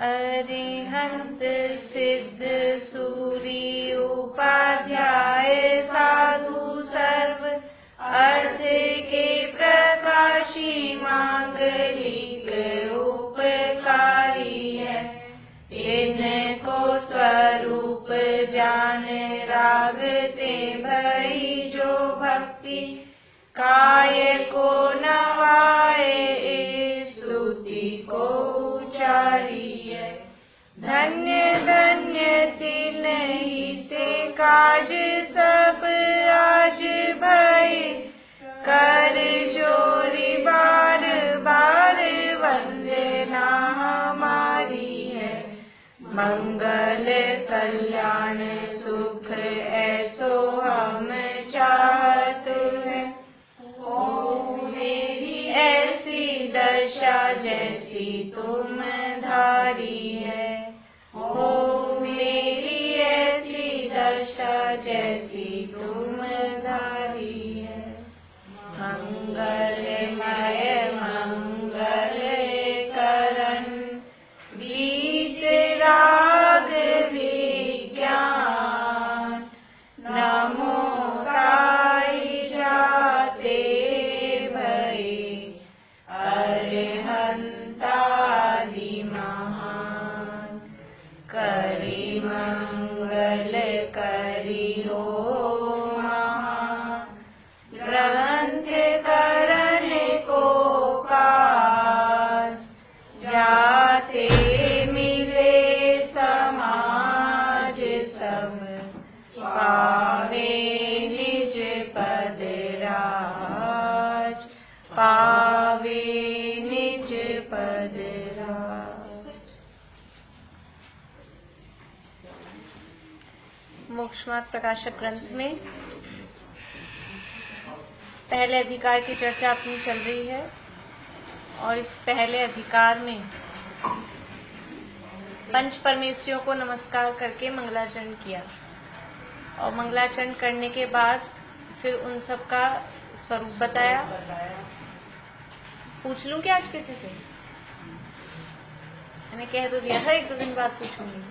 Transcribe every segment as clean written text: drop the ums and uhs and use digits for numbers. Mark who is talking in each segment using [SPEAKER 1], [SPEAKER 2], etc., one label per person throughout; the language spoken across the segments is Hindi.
[SPEAKER 1] अरिहंत सिद्ध सूरी उपाध्याय साधु सर्व अर्थ के प्रकाशी मांगलिक उपकारी है। इनको स्वरूप जान राग से भई जो भक्ति काय को नवाए स्तुति को उचारी है। धन्य धन्य तिन्हि से काज सब आज भय कर जोरी बार बार वंदना हमारी है। मंगल कल्याण सुख ऐसो हम चाहत है। ओ मेरी ऐसी दशा जैसी तुम धारी है। ओ मेरी ऐसी दशा जैसी तुम धारी है। मंगलमय मंगल करण गीत राग विज्ञान नमो गाई जाते भई अरिहंतादि महान। करि मंगल करि हो महान ग्रंथ करण को काज जाते मिले समाज सब पावे निज पद राज पावे निज पद राज। मोक्षमार्ग प्रकाशक ग्रंथ में पहले अधिकार की चर्चा अपनी चल रही है और इस पहले अधिकार में पंच परमेश्वरों को नमस्कार करके मंगलाचरण किया और मंगलाचरण करने के बाद फिर उन सब का स्वरूप बताया। पूछ लूं क्या आज किसी से? मैंने कह तो दिया था 1-2 दिन बाद पूछूंगी।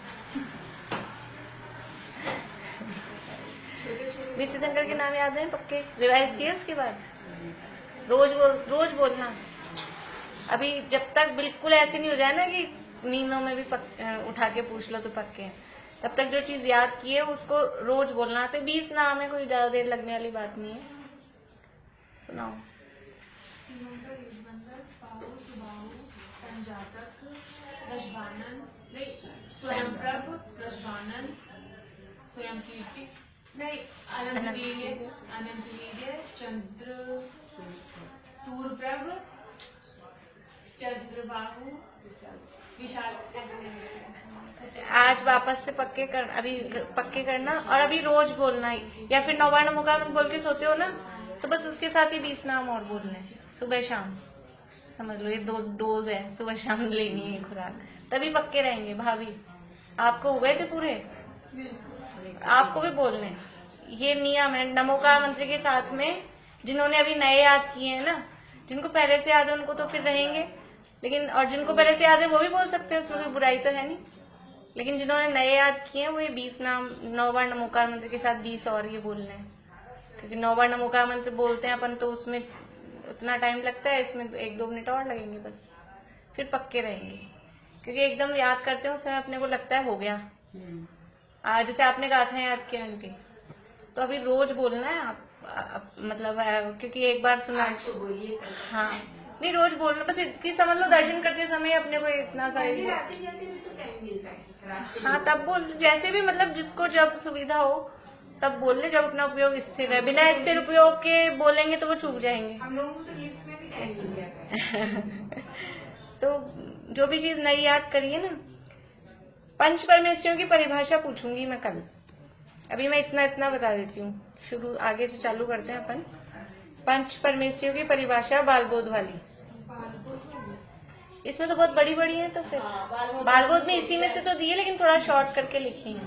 [SPEAKER 1] विसी धनखड़ के नाम याद है पक्के? रिवाइज किया उसके बाद? रोज बोलना। अभी जब तक बिल्कुल ऐसे नहीं हो जाए ना कि नींदों में भी उठा के पूछ लो तो पक्के हैं, तब तक जो चीज याद की है उसको रोज बोलना। तो 20 नाम है, कोई ज्यादा देर लगने वाली बात नहीं है। सुनाओ।
[SPEAKER 2] स्वयं प्रभ प्रश्वानन स्वयं कीर्ति नहीं अनंत वीर्य चंद्र सूर्यप्रभ चंद्रबाहु विशाल।
[SPEAKER 1] आज वापस से अभी पक्के करना और अभी रोज बोलना ही, या फिर नौवर्ण मुकाम बोल के सोते हो ना तो बस उसके साथ ही 20 नाम और बोलने सुबह शाम। समझ लो ये 2 डोज है, सुबह शाम लेनी है खुराक, तभी पक्के रहेंगे। भाभी आपको हुए थे पूरे? आपको भी बोलने ये नियम है। नमोकार मंत्र के साथ में जिन्होंने अभी नए याद किए हैं ना, जिनको पहले से याद है उनको तो फिर रहेंगे, लेकिन और जिनको पहले से याद है वो भी बोल सकते हैं, उसमें कोई बुराई तो है नहीं। लेकिन जिन्होंने नए याद किए हैं वो ये 20 नाम नौवर्ण नमोकार मंत्र के साथ 20 और ये बोलने हैं। क्योंकि नौवर्ण नमोकार मंत्र बोलते हैं अपन तो उसमें उतना टाइम लगता है, इसमें 1-2 मिनट और लगेंगे बस, फिर पक्के रहेंगे। क्योंकि एकदम याद करते हैं उस समय अपने को लगता है हो गया। जैसे आपने गाथा याद किया उनकी, तो अभी रोज बोलना है आप मतलब क्योंकि एक बार सुना। हाँ नहीं, रोज बोलना बस इतनी समझ लो। दर्शन करते समय अपने को इतना सारी हाँ तब बोल, जैसे भी मतलब जिसको जब सुविधा हो तब बोलने। जब अपना उपयोग स्थिर है, बिना स्थिर उपयोग के बोलेंगे तो वो चूक जाएंगे। हम लोगों को तो लिफ्ट में भी टाइम दिया तो जो भी चीज नई याद करिए ना। पंच परमेश्वरों की परिभाषा पूछूंगी मैं कल, अभी मैं इतना बता देती हूँ। शुरू आगे से चालू करते हैं अपन। पंच परमेश्वरों की परिभाषा बालबोध वाली। इसमें तो बहुत बड़ी बड़ी है, तो फिर बालबोध में इसी में से तो दिए, लेकिन थोड़ा शॉर्ट करके लिखी है।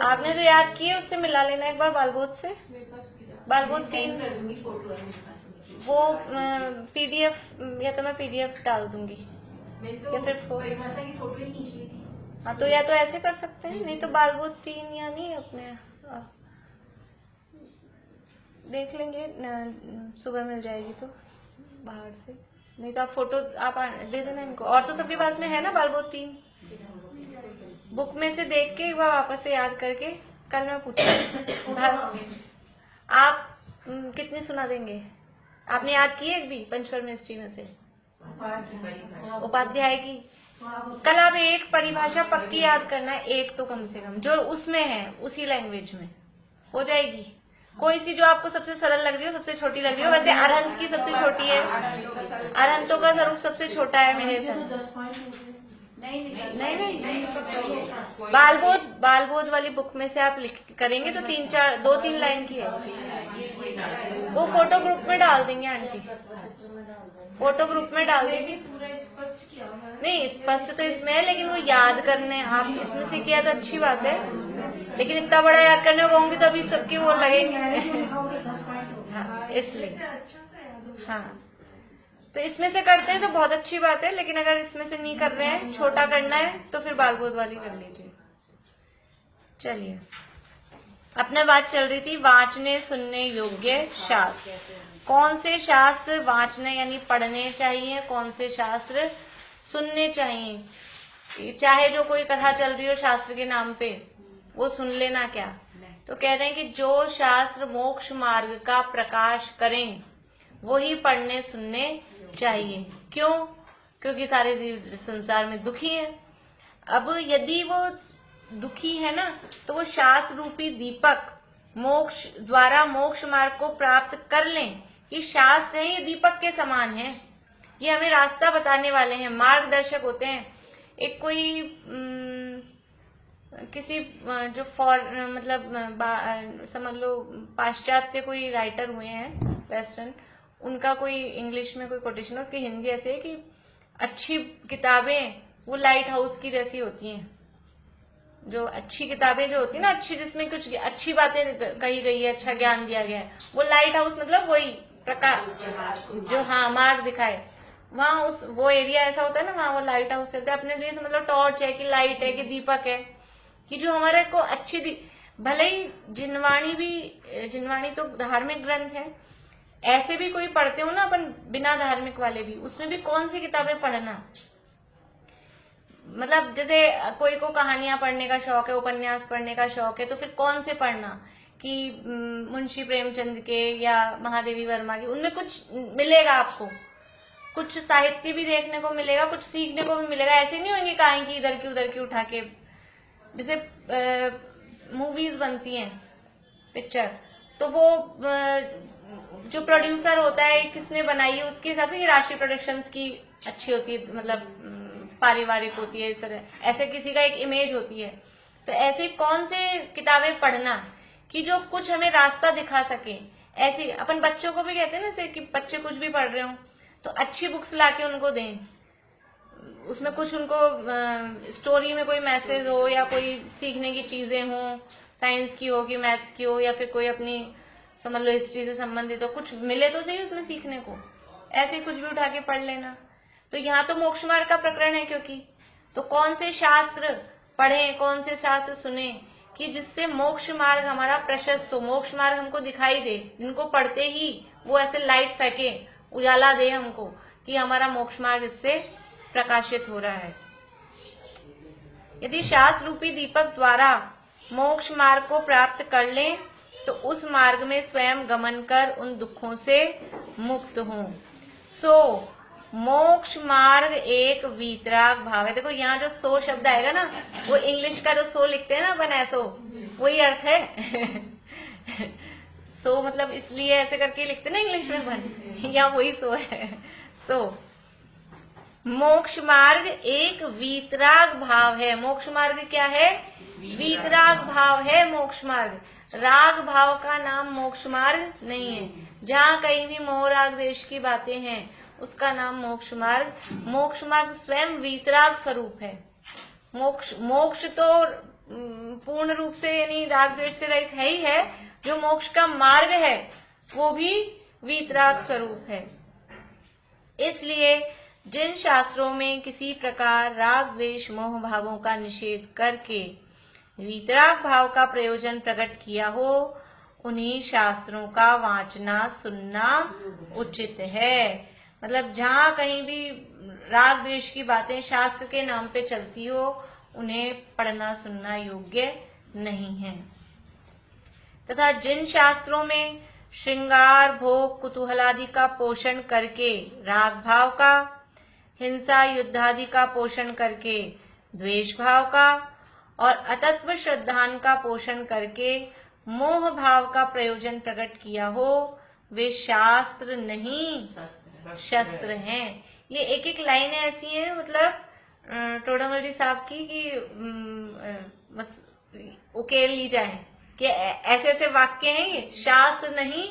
[SPEAKER 1] आपने जो याद किए उससे मिला लेना एक बार बालबोध से। बालबोध 3 वो PDF या तो मैं PDF डाल दूंगी या फिर
[SPEAKER 2] परिभाषा की फोटो ही खींच ली थी।
[SPEAKER 1] हाँ तो या तो ऐसे कर सकते हैं, नहीं तो बालबोध 3 या नहीं अपने देख लेंगे सुबह मिल जाएगी तो बाहर से, नहीं तो आप फोटो आप दे देना इनको। और तो सबके पास में है ना बालबोध 3 बुक में से देख के एक बार वापस से याद करके कल मैं पूछूंगी। आप कितनी सुना देंगे? आपने याद की एक भी पंचकर्मेष्ठी में से उपाध्याय की? कल आप एक परिभाषा पक्की याद करना है, एक तो कम से कम जो उसमें है उसी लैंग्वेज में हो जाएगी। कोई सी जो आपको सबसे सरल लग रही हो, सबसे छोटी लग रही हो। वैसे अरहंत की सबसे छोटी है, अरहंतों का स्वरूप सबसे छोटा है मेरे हिसाब। नहीं बालबोध वाली बुक में से आप करेंगे तो 2-3 लाइन की है। वो फोटो ग्रुप में डाल देंगे आंटी, फोटो ग्रुप में डाल देंगे।
[SPEAKER 2] पूरा स्पष्ट किया हुआ है।
[SPEAKER 1] नहीं स्पष्ट तो इसमें है, लेकिन वो याद करने आप इसमें से किया तो अच्छी बात है, लेकिन इतना बड़ा याद करने को कहूंगी तो अभी सबके वो लगेंगे। हाँ इसलिए हाँ, तो इसमें से करते हैं तो बहुत अच्छी बात है, लेकिन अगर इसमें से नहीं कर रहे हैं, छोटा करना है तो फिर बालबोध वाली कर लीजिए। चलिए, अपने बात चल रही थी वांचने सुनने योग्य शास्त्र। कौन से शास्त्र वांचने यानी पढ़ने चाहिए, कौन से शास्त्र सुनने चाहिए। चाहे जो कोई कथा चल रही हो शास्त्र के नाम पे, वो सुन लेना क्या। तो कह रहे हैं कि जो शास्त्र मोक्ष मार्ग का प्रकाश करें वही पढ़ने सुनने चाहिए। क्यों? क्योंकि सारे जीव संसार में दुखी है। अब यदि वो दुखी है ना, तो वो शास्त्र रूपी दीपक मोक्ष द्वारा मोक्ष मार्ग को प्राप्त कर लें। ये शास्त्र है, ये दीपक के समान है, ये हमें रास्ता बताने वाले हैं, मार्गदर्शक होते हैं। एक कोई किसी जो मतलब समझ लो पाश्चात्य कोई राइटर हुए हैं वेस्टर्न, उनका कोई इंग्लिश में कोई कोटेशन है, उसकी हिंदी ऐसे है कि अच्छी किताबें वो लाइट हाउस की जैसी होती हैं। जो अच्छी किताबें जो होती है ना, अच्छी जिसमें कुछ अच्छी बातें कही गई है, अच्छा ज्ञान दिया गया है, वो लाइट हाउस मतलब वही प्रकाश जो हाँ मार्ग दिखाए, वहाँ उस वो एरिया ऐसा होता है ना, वहाँ वो लाइट हाउस रहता है। अपने लिए से मतलब टॉर्च है कि लाइट है कि दीपक है, कि जो हमारे को अच्छी भले ही जिनवाणी तो धार्मिक ग्रंथ है, ऐसे भी कोई पढ़ते हो ना अपन बिना धार्मिक वाले भी, उसमें भी कौन सी किताबें पढ़ना। मतलब जैसे कोई को कहानियां पढ़ने का शौक है, उपन्यास पढ़ने का शौक है, तो फिर कौन से पढ़ना कि मुंशी प्रेमचंद के या महादेवी वर्मा के, उनमें कुछ मिलेगा आपको, कुछ साहित्य भी देखने को मिलेगा, कुछ सीखने को भी मिलेगा। ऐसे नहीं होंगे कहानी की उधर की उठा के, जैसे मूवीज बनती हैं पिक्चर, तो वो जो प्रोड्यूसर होता है किसने बनाई है उसके हिसाब से राशि प्रोडक्शंस की अच्छी होती है, मतलब पारिवारिक होती है, इस तरह ऐसे किसी का एक इमेज होती है। तो ऐसे कौन से किताबें पढ़ना कि जो कुछ हमें रास्ता दिखा सके। ऐसी अपन बच्चों को भी कहते हैं ना कि बच्चे कुछ भी पढ़ रहे हो तो अच्छी बुक्स लाके उनको दें, उसमें कुछ उनको स्टोरी में कोई मैसेज हो या कोई सीखने की चीजें हो, साइंस की हो कि मैथ्स की हो, या फिर कोई अपनी समझ लो हिस्ट्री से संबंधित हो, कुछ मिले तो सही उसमें सीखने को। ऐसे कुछ भी उठा के पढ़ लेना। तो यहाँ तो मोक्ष मार्ग का प्रकरण है, क्योंकि तो कौन से शास्त्र पढ़ें, कौन से शास्त्र सुने कि जिससे मोक्ष मार्ग हमारा प्रशस्त हो, मोक्ष मार्ग हमको दिखाई दे, जिनको पढ़ते ही वो ऐसे लाइट फेंके, उजाला दे हमको कि हमारा मोक्ष मार्ग इससे प्रकाशित हो रहा है। यदि शास्त्र रूपी दीपक द्वारा मोक्ष मार्ग को प्राप्त कर लें तो उस मार्ग में स्वयं गमन कर उन दुखों से मुक्त हों। सो मोक्ष मार्ग एक वीतराग भाव है। देखो यहाँ जो सो शब्द आएगा ना, वो इंग्लिश का जो सो लिखते हैं ना अपन ऐसो, वही अर्थ है। सो मतलब इसलिए ऐसे करके लिखते ना इंग्लिश में अपन, या वही सो है। सो मोक्ष मार्ग एक वीतराग भाव है। मोक्ष मार्ग क्या है? वीतराग भाव है मोक्ष मार्ग। राग भाव का नाम मोक्ष मार्ग नहीं है। जहाँ कहीं भी मोह राग द्वेष की बातें हैं उसका नाम मोक्ष मार्ग। मोक्ष मार्ग स्वयं वीतराग स्वरूप है। मोक्ष तो पूर्ण रूप से यानी राग द्वेष से रहित है ही है। जो मोक्ष का मार्ग है वो भी वीतराग स्वरूप है। इसलिए जिन शास्त्रों में किसी प्रकार राग द्वेष मोह भावों का निषेध करके वीतराग भाव का प्रयोजन प्रकट किया हो, उन्हीं शास्त्रों का वांचना सुनना उचित है। मतलब जहाँ कहीं भी राग द्वेष की बातें शास्त्र के नाम पे चलती हो, उन्हें पढ़ना सुनना योग्य नहीं है। तथा जिन शास्त्रों में श्रृंगार भोग कुतूहलादि का पोषण करके राग भाव का, हिंसा युद्धादि का पोषण करके द्वेष भाव का और अतत्व श्रद्धान का पोषण करके मोह भाव का प्रयोजन प्रकट किया हो, वे शास्त्र नहीं शस्त्र हैं। ये एक एक लाइन ऐसी है, मतलब टोडामल जी साहब की कि उकेल ली जाए कि ऐसे ऐसे वाक्य हैं, ये शास्त्र नहीं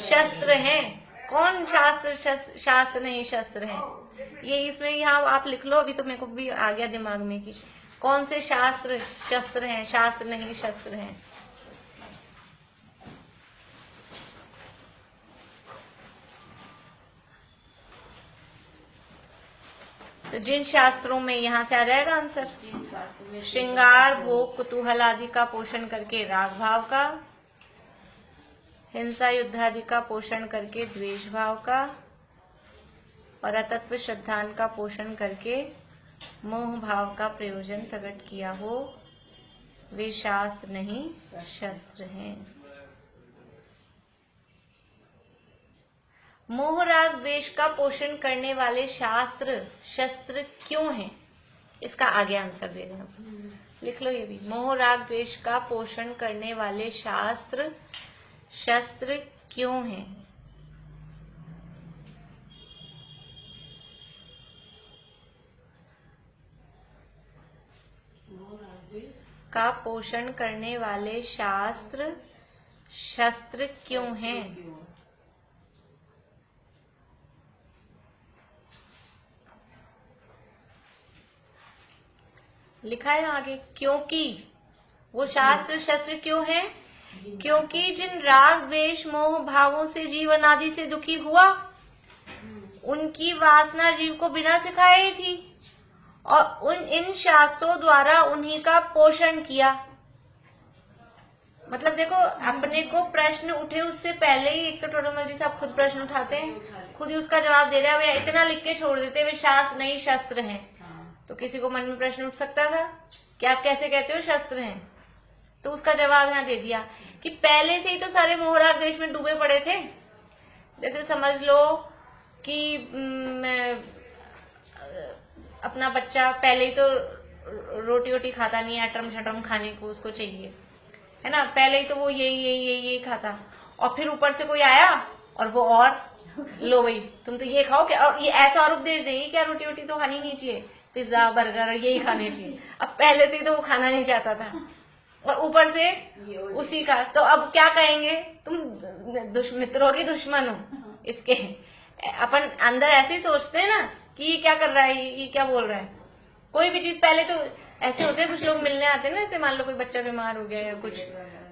[SPEAKER 1] शस्त्र हैं। कौन शास्त्र शास्त्र नहीं शस्त्र है? ये इसमें यहाँ आप लिख लो, अभी तो मेरे को भी आ गया दिमाग में कि कौन से शास्त्र शस्त्र हैं, शास्त्र नहीं शस्त्र हैं। तो जिन शास्त्रों में, यहाँ से आ जाएगा आंसर, श्रृंगार भोग कुतूहल आदि का पोषण करके राग भाव का, हिंसा युद्ध आदि का पोषण करके द्वेष भाव का और अतत्व श्रद्धान का पोषण करके मोह भाव का प्रयोजन प्रकट किया हो, वे शास्त्र नहीं शस्त्र हैं। मोह राग द्वेष का पोषण करने वाले शास्त्र शस्त्र क्यों हैं? इसका आगे आंसर दे रहे हैं, लिख लो ये भी। मोह राग द्वेष का पोषण करने वाले शास्त्र शस्त्र क्यों हैं? का पोषण करने वाले शास्त्र शस्त्र क्यों हैं? लिखा है आगे, क्योंकि वो शास्त्र शस्त्र क्यों है? क्योंकि जिन राग द्वेष मोह भावों से जीवन आदि से दुखी हुआ, उनकी वासना जीव को बिना सिखाए ही थी और इन शास्त्रों द्वारा उन्हीं का पोषण किया। मतलब देखो, अपने को प्रश्न उठे उससे पहले ही एक तो टोडामल जी साहब खुद प्रश्न उठाते हैं, खुद ही उसका जवाब दे रहे हैं। वे इतना लिख के छोड़ देते वे शास्त्र नहीं शस्त्र हैं। तो किसी को मन में प्रश्न उठ सकता था कि आप कैसे कहते हो शस्त्र हैं? तो उसका जवाब यहाँ दे दिया कि पहले से ही तो सारे मोह राग द्वेष में डूबे पड़े थे। जैसे समझ लो कि अपना बच्चा पहले ही तो रोटी वोटी खाता नहीं है, अटरम शटरम खाने को उसको चाहिए, है ना। पहले ही तो वो यही खाता, और फिर ऊपर से कोई आया और वो और लो भाई तुम तो ये खाओ क्या, और ये ऐसा और उपदेश देंगे क्या रोटी वोटी तो खानी नहीं चाहिए, पिज्जा बर्गर यही खाने चाहिए। अब पहले से ही तो वो खाना नहीं चाहता था और ऊपर से उसी का, तो अब क्या कहेंगे, तुम मित्रों के दुश्मन हो इसके। अपन अंदर ऐसे ही सोचते हैं ना कि ये क्या कर रहा है, ये क्या बोल रहा है। कोई भी चीज पहले तो ऐसे होते हैं, कुछ लोग मिलने आते हैं ना, जैसे मान लो कोई बच्चा बीमार हो गया या कुछ,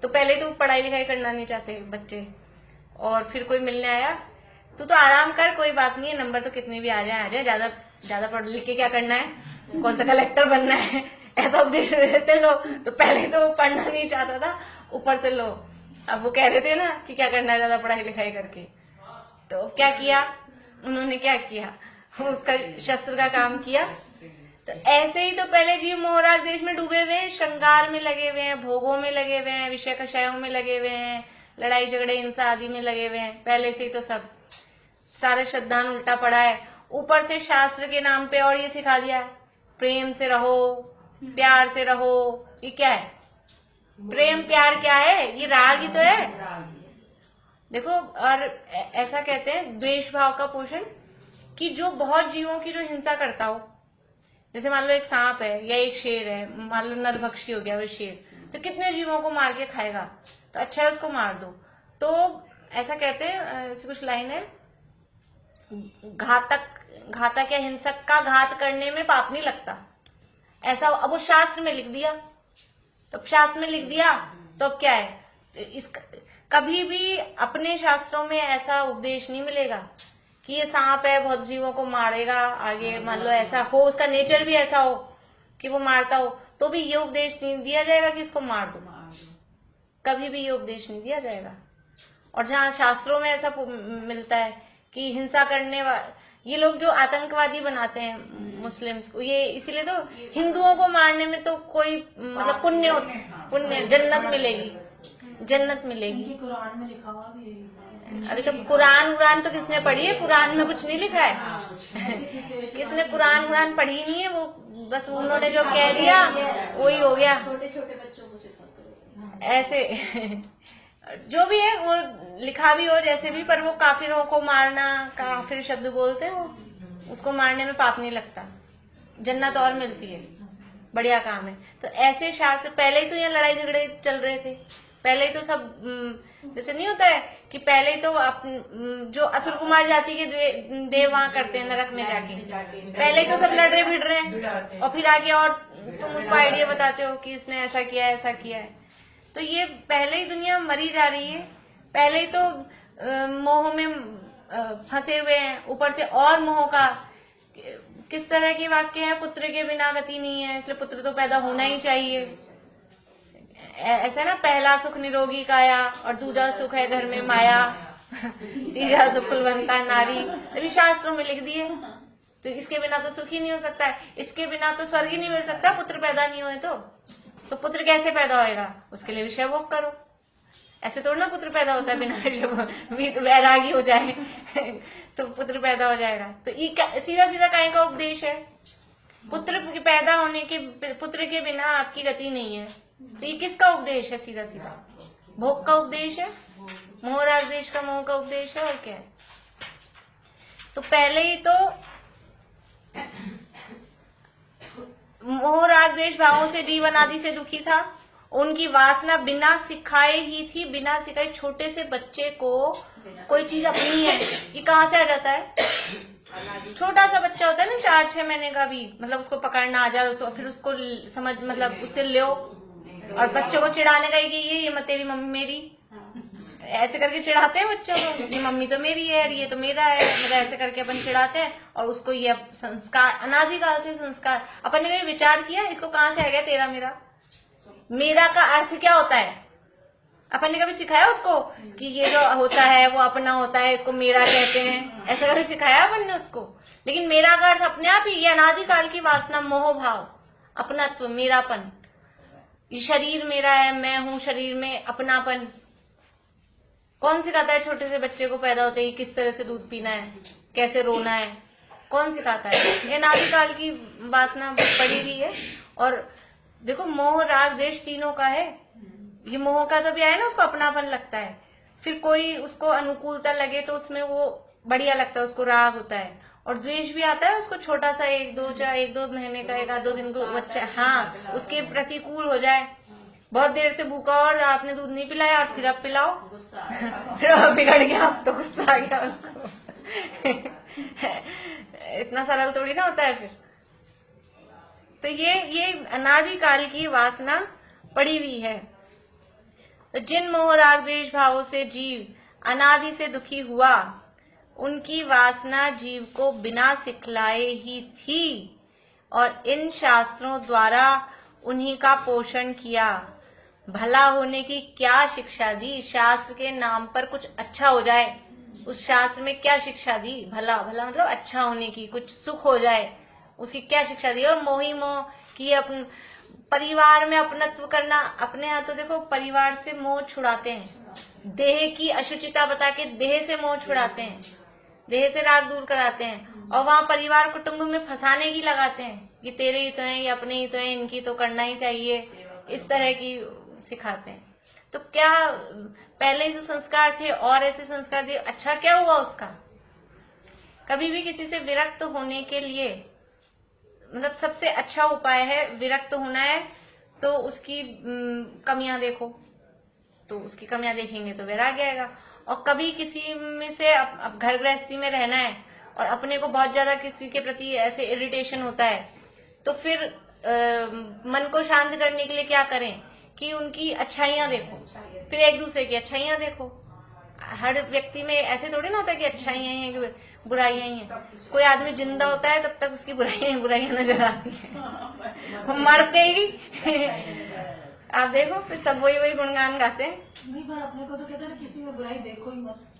[SPEAKER 1] तो पहले तो पढ़ाई लिखाई करना नहीं चाहते बच्चे, और फिर कोई मिलने आया तो आराम कर, कोई बात नहीं है, नंबर तो कितने भी आ जाए, ज्यादा पढ़ लिख के क्या करना है, कौन सा कलेक्टर बनना है, ऐसा उपदेश दे देते लोग। तो पहले तो वो पढ़ना नहीं चाहता था, ऊपर से लो अब वो कह रहे थे ना कि क्या करना है ज्यादा पढ़ाई लिखाई करके। तो क्या किया उन्होंने, क्या किया, उसका शस्त्र का काम किया। तो ऐसे ही तो पहले जीव मोह राग द्वेष में डूबे हुए हैं, श्रृंगार में लगे हुए हैं, भोगों में लगे हुए हैं, विषय कषयों में लगे हुए हैं, लड़ाई झगड़े हिंसा आदि में लगे हुए हैं। पहले से ही तो सब सारे श्रद्धान उल्टा पड़ा है। ऊपर से शास्त्र के नाम पे और ये सिखा दिया है, प्रेम से रहो, प्यार से रहो। ये क्या है, प्रेम प्यार क्या है, ये राग ही तो है। देखो, और ऐसा कहते हैं द्वेष भाव का पोषण, कि जो बहुत जीवों की जो हिंसा करता हो, जैसे मान लो एक सांप है या एक शेर है, मान लो नरभक्षी हो गया वो शेर, तो कितने जीवों को मार के खाएगा, तो अच्छा है उसको मार दो। तो ऐसा कहते हैं, ऐसी कुछ लाइन है, घातक या हिंसक का घात करने में पाप नहीं लगता, ऐसा अब वो शास्त्र में लिख दिया। तो शास्त्र में लिख दिया तो अब क्या है, इसका कभी भी अपने शास्त्रों में ऐसा उपदेश नहीं मिलेगा कि ये सांप है बहुत जीवों को मारेगा, आगे मान लो ऐसा हो, उसका नेचर भी ऐसा हो कि वो मारता हो, तो भी ये उपदेश नहीं दिया जाएगा कि इसको मार दो। कभी भी ये उपदेश नहीं दिया जाएगा। और जहाँ शास्त्रों में ऐसा मिलता है कि हिंसा करने ये लोग जो आतंकवादी बनाते हैं मुस्लिम्स को, ये इसीलिए तो हिंदुओं को मारने में तो कोई मतलब पुण्य जन्नत मिलेगी, जन्नत मिलेगी।
[SPEAKER 2] कुरान में लिखा हुआ भी है।
[SPEAKER 1] अभी तो कुरान तो किसने पढ़ी है? कुरान में कुछ नहीं लिखा है। किसने कुरान पढ़ी नहीं है, वो बस उन्होंने जो कह दिया वही हो गया।
[SPEAKER 2] छोटे छोटे बच्चों को सिखाते
[SPEAKER 1] ऐसे जो भी है वो लिखा भी हो जैसे भी, पर वो काफिरों को मारना, काफिर शब्द बोलते हैं वो, उसको मारने में पाप नहीं लगता, जन्नत और मिलती है, बढ़िया काम है। तो ऐसे शास्त्र पहले ही तो यहाँ लड़ाई झगड़े चल रहे थे, पहले ही तो सब जैसे नहीं होता है कि पहले ही तो जो असुर कुमार जाति के देव वहां करते हैं नरक में जाके, पहले ही तो सब लड़ रहे भिड़ रहे हैं, और फिर आगे और तुम उसको आइडिया बताते हो कि इसने ऐसा किया ऐसा किया है। तो ये पहले ही दुनिया मरी जा रही है, पहले ही तो मोह में फंसे हुए हैं, ऊपर से और मोह का। किस तरह के वाक्य है? पुत्र के बिना गति नहीं है, इसलिए पुत्र तो पैदा होना ही चाहिए। ऐसा ना, पहला सुख निरोगी काया और दूजा सुख है घर में माया, तीजा सुख कुलवंता नारी, अभी शास्त्रों में लिख दिए। तो इसके बिना तो सुख ही नहीं हो सकता है, इसके बिना तो स्वर्ग ही नहीं मिल सकता, पुत्र पैदा नहीं हुए तो पुत्र कैसे पैदा होएगा? उसके लिए विषय भोग करो। ऐसे थोड़ा ना पुत्र पैदा होता है बिना विषय, वैरागी हो जाए तो पुत्र पैदा हो जाएगा। तो ये सीधा सीधा काहे का उपदेश है? पुत्र के पैदा होने के, पुत्र के बिना आपकी गति नहीं है। तो ये किसका उपदेश है? सीधा सीधा भोग का उपदेश है, मोह राग देश का मोह का उपदेश है, और क्या है? तो पहले ही तो मोह राग द्वेष भावों से जीव अनादि से दुखी था, उनकी वासना बिना सिखाए ही थी, बिना सिखाए। छोटे से बच्चे को कोई चीज अपनी है, ये कहाँ से आ जाता है? छोटा सा बच्चा होता है ना, 4-6 महीने का भी, मतलब उसको पकड़ना आ जाए, उसको फिर उसको समझ, मतलब उससे लो, और बच्चों को चिढ़ाने का ये मत तेरी मम्मी मेरी, ऐसे करके चिढ़ाते हैं बच्चों को, ये मम्मी तो मेरी है, ये तो मेरा है, मतलब ऐसे करके अपन चिढ़ाते हैं। और उसको ये संस्कार, अनादिकाल से संस्कार, अपन ने कभी विचार किया इसको कहाँ से आ गया तेरा मेरा? मेरा का अर्थ क्या होता है? अपन ने कभी सिखाया उसको कि ये जो होता है वो अपना होता है, इसको मेरा कहते हैं? ऐसा कभी सिखाया अपन ने उसको? लेकिन मेरा का अर्थ अपने आप ही, ये अनादिकाल की वासना, मोह भाव, अपनात्व, मेरापन, ये शरीर मेरा है, मैं हूं शरीर में, अपनापन। कौन सिखाता है छोटे से बच्चे को पैदा होते ही किस तरह से दूध पीना है, कैसे रोना है? कौन सिखाता है? ये अनादिकाल की वासना पड़ी हुई है। और देखो, मोह राग द्वेष तीनों का है। ये मोह का तो भी आया ना, उसको अपनापन लगता है, फिर कोई उसको अनुकूलता लगे तो उसमें वो बढ़िया लगता है, उसको राग होता है। और द्वेष भी आता है उसको, छोटा सा 1-2 महीने का, 1-2 दिन को बच्चा, हाँ, उसके प्रतिकूल हो जाए, बहुत देर से भूखा और आपने दूध नहीं पिलाया और फिर आप पिलाओ, फिर आप बिगड़ गया, तो गुस्सा आ गया उसको इतना सरल थोड़ी ना होता है फिर। तो ये अनादिकाल की वासना पड़ी हुई है। तो जिन मोह राग द्वेष भावों से जीव अनादि से दुखी हुआ, उनकी वासना जीव को बिना सिखलाए ही थी, और इन शास्त्रों द्वारा उन्हीं का पोषण किया। भला होने की क्या शिक्षा दी? शास्त्र के नाम पर कुछ अच्छा हो जाए, उस शास्त्र में क्या शिक्षा दी? भला मतलब अच्छा होने की, कुछ सुख हो जाए, उसकी क्या शिक्षा दी? और मोही मोह की, अपन परिवार में अपनत्व करना। अपने यहाँ तो देखो परिवार से मोह छुड़ाते हैं, देह की अशुचिता बता के देह से मोह छुड़ाते हैं, देह से राग दूर कराते हैं, और वहां परिवार कुटुंब में फंसाने की लगाते हैं कि तेरे ही तो है, ये अपने ही तो है, इनकी तो करना ही चाहिए, इस तरह की सिखाते हैं। तो क्या पहले जो संस्कार थे और ऐसे संस्कार थे, अच्छा क्या हुआ उसका? कभी भी किसी से विरक्त होने के लिए, मतलब सबसे अच्छा उपाय है, विरक्त होना है तो उसकी कमियां देखो, तो उसकी कमियां देखेंगे तो वैराग्य आएगा। और कभी किसी में से अब घर गृहस्थी में रहना है और अपने को बहुत ज्यादा किसी के प्रति ऐसे इरिटेशन होता है, तो फिर मन को शांत करने के लिए क्या करें कि उनकी अच्छाइयां देखो, फिर एक दूसरे की अच्छाइयां देखो। हर व्यक्ति में ऐसे थोड़ी ना होता है कि अच्छाइयां ही हैं कि बुराइयां ही हैं। कोई आदमी जिंदा होता है तब तक उसकी बुराइयां नजर आती है, वो मरते ही आप देखो फिर सब वही वही गुणगान गाते हैं।
[SPEAKER 2] नहीं, पर अपने को तो कहते हैं किसी में बुराई देखो ही मत।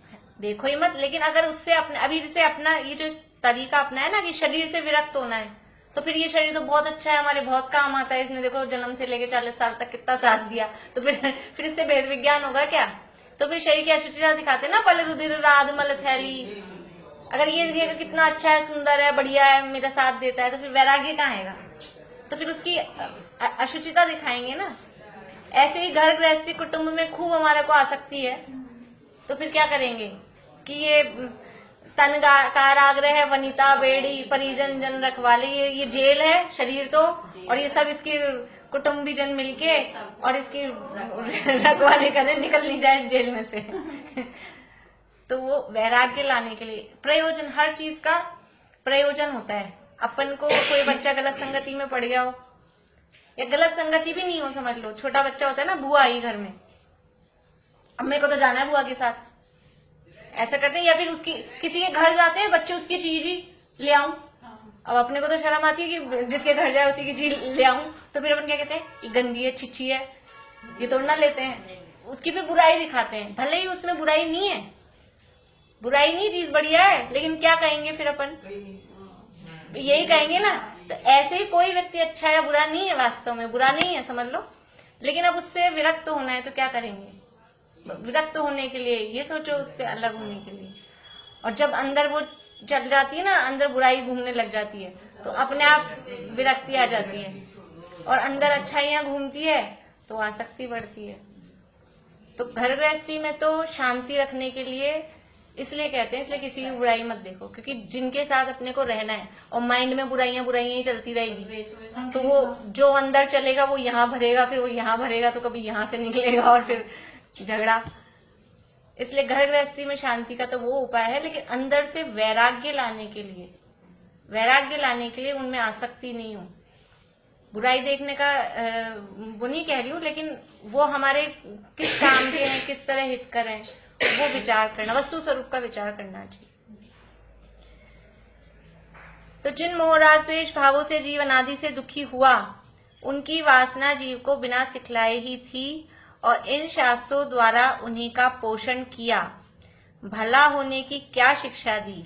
[SPEAKER 1] देखो ही मत, लेकिन अगर उससे अपने अभी जैसे अपना ये जो तरीका अपना है ना कि शरीर से विरक्त होना है, तो फिर ये शरीर तो बहुत अच्छा है, हमारे बहुत काम आता है, इसने देखो जन्म से लेके 40 साल तक कितना साथ दिया, तो फिर इससे भेद विज्ञान होगा क्या? तो फिर शरीर की अशुचिता दिखाते ना, पल रुधिर राध मल थैली। अगर ये दिखेगा कितना अच्छा है, सुंदर है, बढ़िया है, मेरा साथ देता है, तो फिर वैराग्य कहाँ आएगा? तो फिर उसकी अशुचिता दिखाएंगे ना। ऐसे ही घर गृहस्थी कुटुंब में खूब हमारे को आसक्ति है, तो फिर क्या करेंगे कि ये तन कारागृह वनिता बेड़ी परिजन जन रखवाले, ये जेल है शरीर तो, और ये सब इसकी कुटुंबी जन मिलके और इसकी रखवाली करें, निकल नहीं जाए जेल में से। तो वो वैराग्य लाने के लिए प्रयोजन, हर चीज का प्रयोजन होता है। अपन को कोई बच्चा गलत संगति में पड़ गया हो, या गलत संगति भी नहीं हो, समझ लो छोटा बच्चा होता है ना, बुआ आई घर में, अब मेरे को तो जाना है बुआ के साथ, ऐसा करते हैं। या फिर उसकी किसी के घर जाते हैं बच्चे, उसकी चीज ही ले आऊं। अब अपने को तो शर्म आती है कि जिसके घर जाए उसी की चीज ले आऊं, तो फिर अपन क्या कहते हैं, ये गंदी है, छिछी है, ये तोड़ना लेते हैं, उसकी फिर बुराई दिखाते हैं। भले ही उसमें बुराई नहीं है, बुराई नहीं, चीज बढ़िया है, लेकिन क्या कहेंगे फिर अपन, यही कहेंगे ना। तो ऐसे ही कोई व्यक्ति अच्छा या बुरा नहीं है, वास्तव में बुरा नहीं है समझ लो, लेकिन अब उससे विरक्त होना है तो क्या करेंगे? विरक्त होने के लिए ये सोचो, उससे अलग होने के लिए। और जब अंदर वो चल जाती है ना, अंदर बुराई घूमने लग जाती है, तो अपने आप विरक्ति आ जाती है, और अंदर अच्छाइयां घूमती है तो आसक्ति बढ़ती है। तो घर गृहस्थी में तो शांति रखने के लिए इसलिए कहते हैं, इसलिए किसी की बुराई मत देखो, क्योंकि जिनके साथ अपने को रहना है और माइंड में बुराइयां ही चलती रहेगी, तो वो जो अंदर चलेगा वो यहाँ भरेगा, फिर वो यहाँ भरेगा, तो कभी यहाँ से निकलेगा और फिर झगड़ा। इसलिए घर गृहस्थी में शांति का तो वो उपाय है, लेकिन अंदर से वैराग्य लाने के लिए उनमें आसक्ति नहीं हो। बुराई देखने का वो नहीं कह रही हूँ, लेकिन वो हमारे किस काम के हैं, किस तरह हितकर हैं, वो विचार करना, वस्तु स्वरूप का विचार करना चाहिए। तो जिन मोह राग द्वेष भावों से जीव अनादि से दुखी हुआ, उनकी वासना जीव को बिना सिखलाए ही थी, और इन शास्त्रों द्वारा उन्हीं का पोषण किया। भला होने की क्या शिक्षा दी,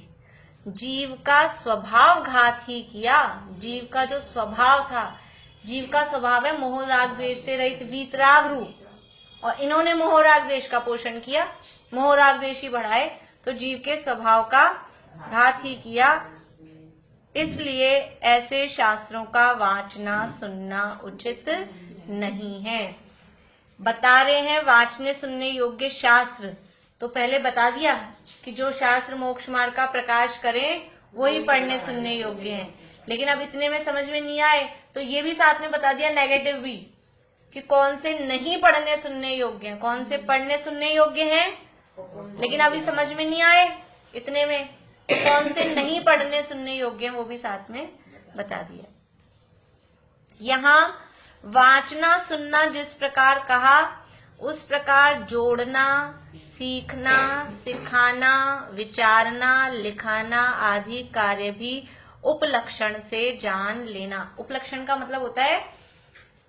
[SPEAKER 1] जीव का स्वभाव घात ही किया। जीव का जो स्वभाव था, जीव का स्वभाव है मोह राग द्वेष से रहित वीतराग रूप, और इन्होंने मोह राग द्वेष का पोषण किया, मोह राग द्वेष ही बढ़ाए, तो जीव के स्वभाव का घात ही किया। इसलिए ऐसे शास्त्रों का वाचना सुनना उचित नहीं है। बता रहे हैं वाचने सुनने योग्य शास्त्र, तो पहले बता दिया कि जो शास्त्र मोक्ष मार्ग का प्रकाश करें वही पढ़ने सुनने योग्य हैं। लेकिन अब इतने में समझ में नहीं आए तो ये भी साथ में बता दिया नेगेटिव भी, कि कौन से नहीं पढ़ने सुनने योग्य हैं, कौन से पढ़ने सुनने योग्य हैं। लेकिन अभी समझ में नहीं आए इतने में, कौन से नहीं पढ़ने सुनने योग्य हैं वो भी साथ में बता दिया। यहाँ वाचना सुनना जिस प्रकार कहा, उस प्रकार जोड़ना, सीखना, सिखाना, विचारना, लिखाना आदि कार्य भी उपलक्षण से जान लेना। उपलक्षण का मतलब होता है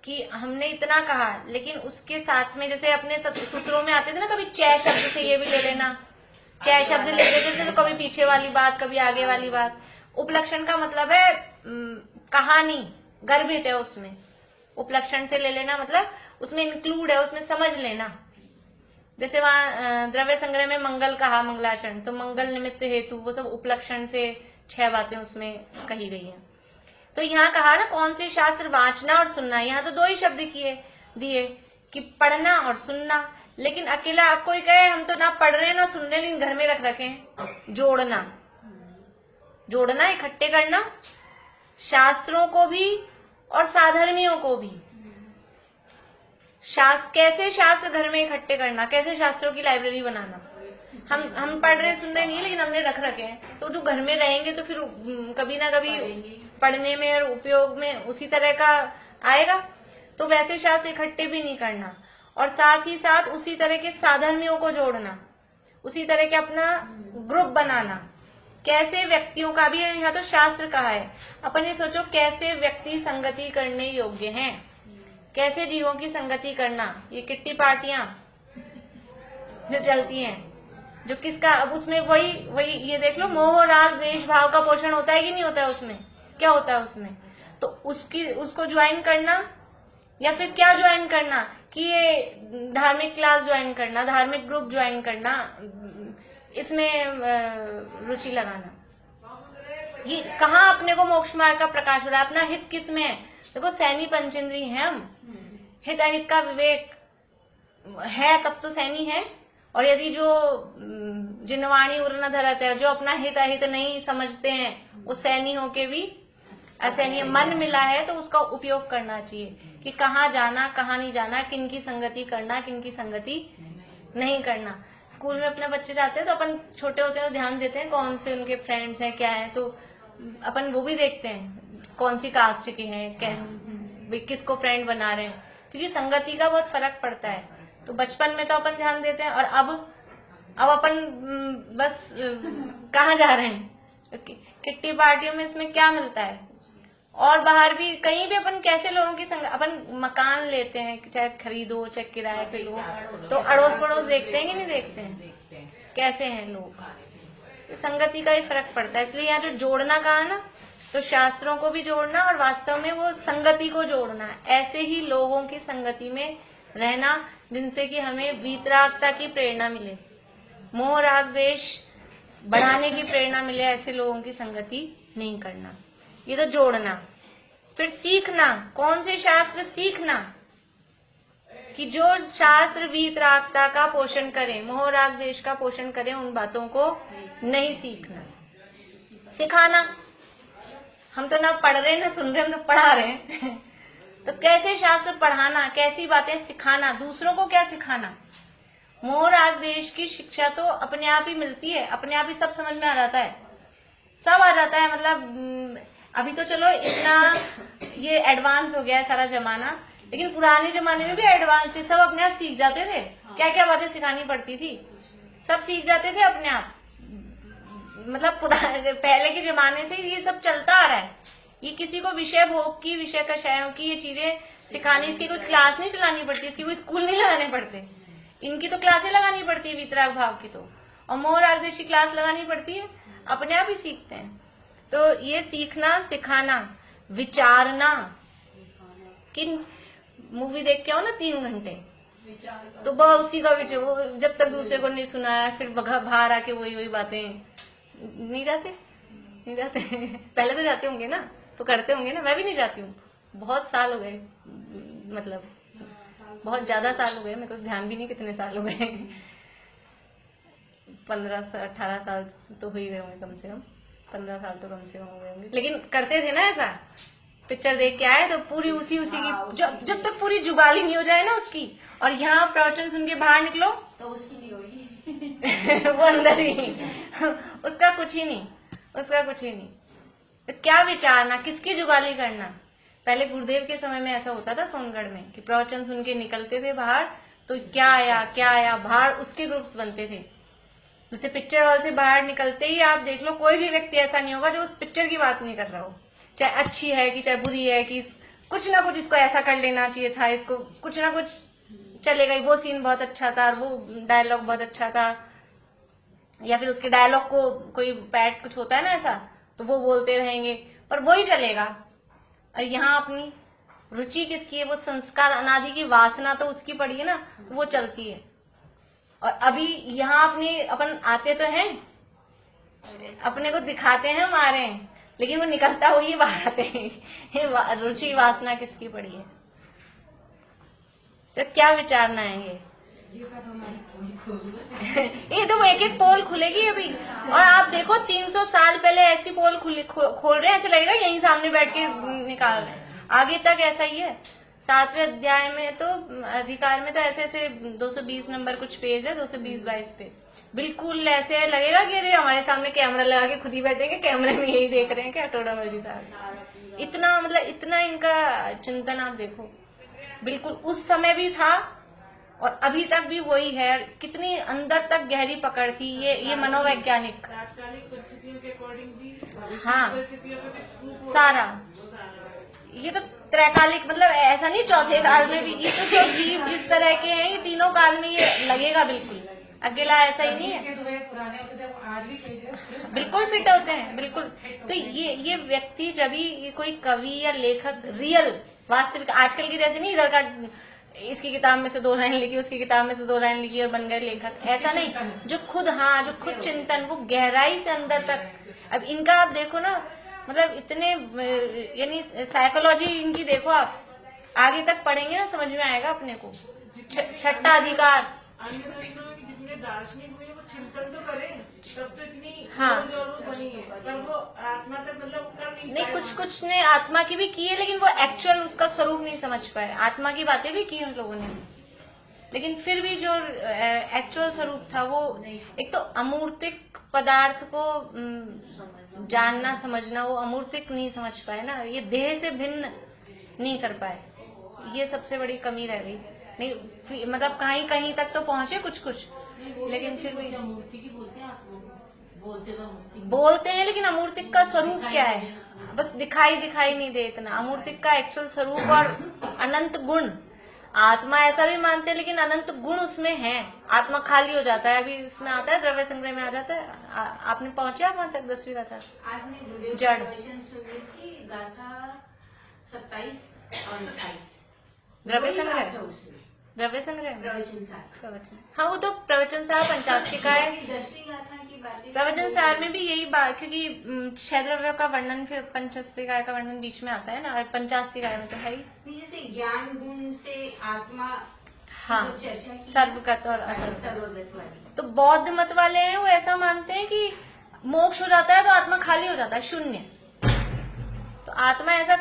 [SPEAKER 1] कि हमने इतना कहा, लेकिन उसके साथ में जैसे अपने सूत्रों में आते थे ना, कभी चय शब्द से ये भी ले लेना, चय शब्द ले लेते थे तो कभी पीछे वाली बात, कभी आगे वाली बात। उपलक्षण का मतलब है कहानी गर्भित है उसमें, उपलक्षण से ले लेना मतलब उसमें इंक्लूड है, उसमें समझ लेना। जैसे वहां द्रव्य संग्रह में मंगल कहा, मंगलाचरण, तो मंगल निमित्त हेतु, वो सब उपलक्षण से 6 बातें उसमें कही गई हैं। तो यहाँ कहा ना कौन से शास्त्र वाचना और सुनना, यहाँ तो 2 ही शब्द दिए कि पढ़ना और सुनना। लेकिन अकेला आप कोई कहे हम तो ना पढ़ रहे हैं ना सुन रहे, लेकिन घर में रख रखे हैं। जोड़ना, इकट्ठे करना, शास्त्रों को भी और साधर्मियों को भी। कैसे शास्त्र घर में इकट्ठे करना, कैसे शास्त्रों की लाइब्रेरी बनाना। हम पढ़ रहे सुन रहे नहीं है, लेकिन हमने रख रखे हैं, तो जो घर में रहेंगे तो फिर कभी ना कभी पढ़ने में और उपयोग में उसी तरह का आएगा। तो वैसे शास्त्र इकट्ठे भी नहीं करना। और साथ ही साथ उसी तरह के साधर्मियों को जोड़ना, उसी तरह के अपना ग्रुप बनाना। कैसे व्यक्तियों का भी यहाँ तो शास्त्र कहा है, अपन ये सोचो कैसे व्यक्ति संगति करने योग्य हैं, कैसे जीवों की संगति करना। ये किट्टी पार्टियां जो चलती हैं, जो किसका, अब उसमें वही ये देख लो, मोह राग द्वेष भाव का पोषण होता है कि नहीं होता है, उसमें क्या होता है उसमें, तो उसको ज्वाइन करना या फिर क्या ज्वाइन करना कि ये धार्मिक क्लास ज्वाइन करना, धार्मिक ग्रुप ज्वाइन करना, इसमें रुचि लगाना। ये कहाँ अपने को मोक्ष मार्ग का प्रकाश हो रहा है, अपना हित किस में है। देखो सैनी पंचेंद्री है हम, हित अहित का विवेक है तब तो सैनी है। और यदि जो जिनवाणी उर्न धरत है, जो अपना हित अहित नहीं समझते हैं, वो सैनी होके भी असैन्य मन मिला है, तो उसका उपयोग करना चाहिए कि कहाँ जाना कहाँ नहीं जाना, किन की संगति करना किन की संगति नहीं करना। स्कूल में अपने बच्चे जाते हैं तो अपन छोटे होते हैं तो ध्यान देते हैं कौन से उनके फ्रेंड्स हैं क्या है, तो अपन वो भी देखते हैं कौन सी कास्ट के हैं, कैसे किसको फ्रेंड बना रहे हैं, क्योंकि संगति का बहुत फर्क पड़ता है। तो बचपन में तो अपन ध्यान देते हैं, और अब अपन बस कहाँ जा रहे हैं, किट्टी पार्टियों में इसमें क्या मिलता है। और बाहर भी कहीं भी अपन कैसे लोगों की संग, अपन मकान लेते हैं, चाहे खरीदो चाहे किराए पे लो, तो अड़ोस पड़ोस देखते हैं कि नहीं देखते हैं, कैसे हैं लोग। संगति का ही फर्क पड़ता है। इसलिए यहाँ जो जोड़ना कहा ना, तो शास्त्रों को भी जोड़ना और वास्तव में वो संगति को जोड़ना, ऐसे ही लोगों की संगति में रहना जिनसे कि हमें वीतरागता की प्रेरणा मिले, मोह राग द्वेष बढ़ाने की प्रेरणा मिले, ऐसे लोगों की संगति नहीं करना। ये तो जोड़ना। फिर सीखना, कौन से शास्त्र सीखना, कि जो शास्त्र वीतरागता का पोषण करें, मोह राग द्वेष का पोषण करें, उन बातों को नहीं सीखना। सिखाना, हम तो ना पढ़ रहे ना सुन रहे, हम तो पढ़ा रहे हैं तो कैसे शास्त्र पढ़ाना, कैसी बातें सिखाना, दूसरों को क्या सिखाना। मोह राग द्वेष की शिक्षा तो अपने आप ही मिलती है, अपने आप ही सब समझ में आ जाता है, सब आ जाता है। मतलब अभी तो चलो इतना ये एडवांस हो गया है सारा जमाना, लेकिन पुराने जमाने में भी एडवांस थे, सब अपने आप सीख जाते थे। क्या क्या बातें सिखानी पड़ती थी, सब सीख जाते थे अपने आप। मतलब पुराने पहले के जमाने से ये सब चलता आ रहा है। ये किसी को विषय भोग की, विषय कषायों की ये चीजें सिखानी, इसकी कोई क्लास नहीं चलानी पड़ती, इसकी कोई स्कूल नहीं लगाने पड़ते, इनकी तो क्लासें लगानी पड़ती है वीतराग भाव की तो, और मोह राग द्वेष की क्लास लगानी पड़ती है, अपने आप ही सीखते हैं। तो ये सीखना, सिखाना, विचारना, किन मूवी देख के आओ ना 3 घंटे, तो बस उसी का विचार, वो जब तक दूसरे को नहीं सुनाया फिर बाहर आके वही बातें, नहीं जाते पहले तो जाते होंगे ना, तो करते होंगे ना, मैं भी नहीं जाती हूँ, बहुत साल हो गए, मतलब बहुत ज्यादा साल हो गए, मेरे को ध्यान भी नहीं कितने साल हो गए 15 से 18 साल तो हो ही गए होंगे, कम से कम 15 साल तो कम से कम हो गए होंगे। लेकिन करते थे ना ऐसा, पिक्चर देख के आए तो पूरी उसी की जब तक पूरी जुगाली नहीं हो जाए ना उसकी, और यहाँ प्रवचन सुन के बाहर निकलो
[SPEAKER 2] तो उसकी नहीं होगी
[SPEAKER 1] वो अंदर ही उसका कुछ ही नहीं। तो क्या विचारना, किसकी जुगाली करना। पहले गुरुदेव के समय में ऐसा होता था सोनगढ़ में कि प्रवचन सुन के निकलते थे बाहर, तो क्या आया बाहर उसके ग्रुप्स बनते थे। जैसे पिक्चर हॉल से बाहर निकलते ही आप देख लो, कोई भी व्यक्ति ऐसा नहीं होगा जो उस पिक्चर की बात नहीं कर रहा हो, चाहे अच्छी है कि चाहे बुरी है, कि कुछ ना कुछ इसको ऐसा कर लेना चाहिए था, इसको कुछ ना कुछ चलेगा, वो सीन बहुत अच्छा था, वो डायलॉग बहुत अच्छा था, या फिर उसके डायलॉग को कोई पैट कुछ होता है ना ऐसा, तो वो बोलते रहेंगे, पर वो ही चलेगा। और यहाँ अपनी रुचि किसकी है, वो संस्कार अनादि की वासना तो उसकी पड़ी है ना, तो वो चलती है। और अभी यहाँ अपन आते तो हैं, अपने को दिखाते हैं हम आ रहे हैं, लेकिन वो निकलता वही बाहर आते हैं रुचि वासना किसकी पड़ी है। तो क्या विचारना है
[SPEAKER 2] ये सब हमारी पोल खोल
[SPEAKER 1] ये तो एक पोल खुलेगी अभी, और आप देखो 300 साल पहले ऐसी पोल खोल रहे हैं, ऐसे लगेगा यहीं सामने बैठ के निकाल रहे हैं। आगे तक ऐसा ही है। 7वें अध्याय में तो अधिकार में तो ऐसे 220 नंबर कुछ पेज है, 220-22 पे बिल्कुल ऐसे लगेगा कि अरे हमारे सामने कैमरा लगा के खुद ही बैठेंगे, कैमरे में यही देख रहे हैं क्या टोडामल जी साहब। इतना मतलब इतना इनका चिंतन आप देखो, बिल्कुल उस समय भी था और अभी तक भी वही है। कितनी अंदर तक गहरी पकड़ थी ये मनोवैज्ञानिक।
[SPEAKER 3] तात्कालिक परिस्थितियों के अकॉर्डिंग भी, भविष्य
[SPEAKER 1] हाँ।
[SPEAKER 3] की परिस्थितियों में भी सूप हो
[SPEAKER 1] सारा
[SPEAKER 3] सारा।
[SPEAKER 1] ये तो त्रैकालिक, मतलब ऐसा नहीं चौथे काल में भी, ये तो जो जीव जिस तरह के हैं ये तीनों काल में ये लगेगा बिल्कुल, अकेला ऐसा ही नहीं है।
[SPEAKER 2] तो वे पुराने होते थे, वो आज भी फिट है।
[SPEAKER 1] बिल्कुल फिट होते हैं, बिल्कुल। तो ये व्यक्ति जब भी ये कोई कवि या लेखक रियल वास्तविक, आजकल की जैसे नहीं इधर का इसकी किताब में से 2 लाइन लिखी, उसकी किताब में से 2 लाइन लिखी और बन गए लेखक, ऐसा नहीं। जो खुद, हाँ, जो खुद चिंतन, वो गहराई से अंदर तक। अब इनका आप देखो ना, मतलब इतने, यानी साइकोलॉजी इनकी देखो आप, आगे तक पढ़ेंगे ना समझ में आएगा अपने को। छठा अधिकार,
[SPEAKER 3] अन्य दर्शनों में जितने दार्शनिक हुए वो चिंतन तो करें, तब तो इतनी
[SPEAKER 1] हाँ।
[SPEAKER 3] खोज और वो बनी है, पर वो आत्मा तक मतलब कर नहीं
[SPEAKER 1] नहीं,
[SPEAKER 3] पाए
[SPEAKER 1] कुछ
[SPEAKER 3] वहाँ।
[SPEAKER 1] कुछ ने आत्मा की भी की है, लेकिन वो एक्चुअल उसका स्वरूप नहीं समझ पाए। आत्मा की बातें भी की उन लोगों ने, लेकिन फिर भी जो एक्चुअल स्वरूप था वो, एक तो अमूर्तिक पदार्थ को जानना समझना, वो अमूर्तिक नहीं समझ पाए ना, ये देह से भिन्न नहीं कर पाए। ये सबसे बड़ी कमी रह गई। नहीं, मतलब कहीं कहीं तक तो पहुंचे कुछ कुछ, लेकिन फिर भी
[SPEAKER 2] मूर्ति की बोलते हैं आप लोग, बोलते तो मूर्ति
[SPEAKER 1] बोलते हैं, लेकिन अमूर्तिक का स्वरूप क्या है? बस दिखाई नहीं दे इतना। अमूर्तिक का एक्चुअल स्वरूप और अनंत गुण, आत्मा ऐसा भी मानते हैं, लेकिन अनंत गुण उसमें है। आत्मा खाली हो जाता है, अभी इसमें आता है, द्रव्य संग्रह में आ जाता है। आपने पहुंचे आप वहां तक 10वीं गाथा?
[SPEAKER 2] आज मैं गुरुदेव
[SPEAKER 1] जड़।
[SPEAKER 2] का प्रवचन सुन रही थी, गाथा 27 और 28।
[SPEAKER 1] द्रव्य
[SPEAKER 2] वही बात
[SPEAKER 1] संग्रह,
[SPEAKER 2] है उसमें,
[SPEAKER 1] द्रव्य संग्रह,
[SPEAKER 2] प्रवचन सार।
[SPEAKER 1] प्रवचन, हाँ, वो तो प्रवचन सार पंचास्तिका है।
[SPEAKER 2] 10वीं गाथा की बातें
[SPEAKER 1] प्रवचन सार में भी यही बात, क्योंकि क्षय द्रव्य का वर्णन फिर पंचास्तिकाय का वर्णन बीच में आता है ना, और पंचास्तिकाय में तो है ही।
[SPEAKER 2] नहीं, जैसे ज्ञान गुण से आत्मा
[SPEAKER 1] हाँ,
[SPEAKER 2] की जो चर्चा की,
[SPEAKER 1] सर्वगत और असर्वगत।
[SPEAKER 2] सर्वगत वाली।
[SPEAKER 1] तो बौद्ध मत वाले हैं, वो ऐसा मानते हैं कि मोक्ष हो जाता है तो आत्मा खाली हो जाता है, शून्य। तो आत्मा ऐसा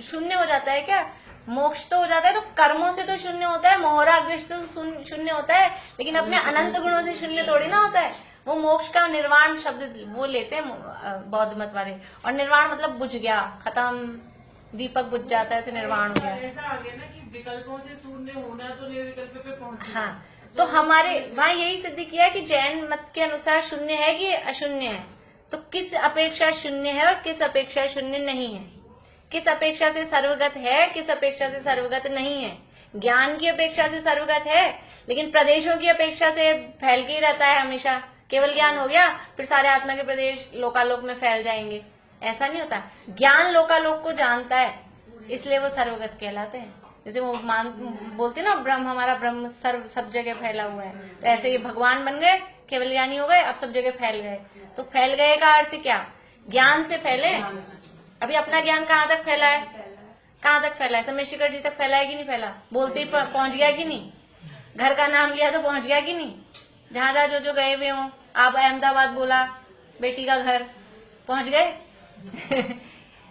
[SPEAKER 1] शून्य हो जाता है क्या? मोक्ष तो हो जाता है तो कर्मों से तो शून्य होता है, मोहराग द्वेष से तो शून्य होता है, लेकिन अपने अनंत गुणों से शून्य थोड़ी ना होता है। वो मोक्ष का निर्वाण शब्द वो लेते हैं बौद्ध मत वाले, और निर्वाण मतलब बुझ गया, खत्म, दीपक बुझ जाता है, ऐसे निर्वाण हो गया।
[SPEAKER 3] ऐसा आ गया ना कि विकल्पों से शून्य होना तो निर्विकल्प पे पहुंच गया।
[SPEAKER 1] हाँ, तो हमारे वहाँ यही सिद्ध किया कि जैन मत के अनुसार शून्य है कि अशून्य है। तो किस अपेक्षा शून्य है और किस अपेक्षा शून्य नहीं है? किस अपेक्षा से सर्वगत है, किस अपेक्षा से सर्वगत नहीं है? ज्ञान की अपेक्षा से सर्वगत है, लेकिन प्रदेशों की अपेक्षा से फैल के ही रहता है हमेशा। केवल ज्ञान हो गया, फिर सारे आत्मा के प्रदेश लोकालोक में फैल जाएंगे, ऐसा नहीं होता। ज्ञान लोकालोक को जानता है, इसलिए वो सर्वगत कहलाते हैं। जैसे वो बोलते हैं ना, ब्रह्म, हमारा ब्रह्म सर्व सब जगह फैला हुआ है, तो ऐसे ये भगवान बन गए, केवल ज्ञानी हो गए, अब सब जगह फैल गए। तो फैल गए का अर्थ क्या? ज्ञान से फैले। अभी अपना ज्ञान कहाँ तक फैला है? कहाँ तक फैला है? समयशिखर जी तक फैला है कि नहीं फैला? बोलते ही पहुंच गया कि नहीं? घर का नाम लिया तो पहुंच गया कि नहीं? जहां जहां जो गए हुए हों, आप अहमदाबाद बोला, बेटी का घर, पहुंच गए।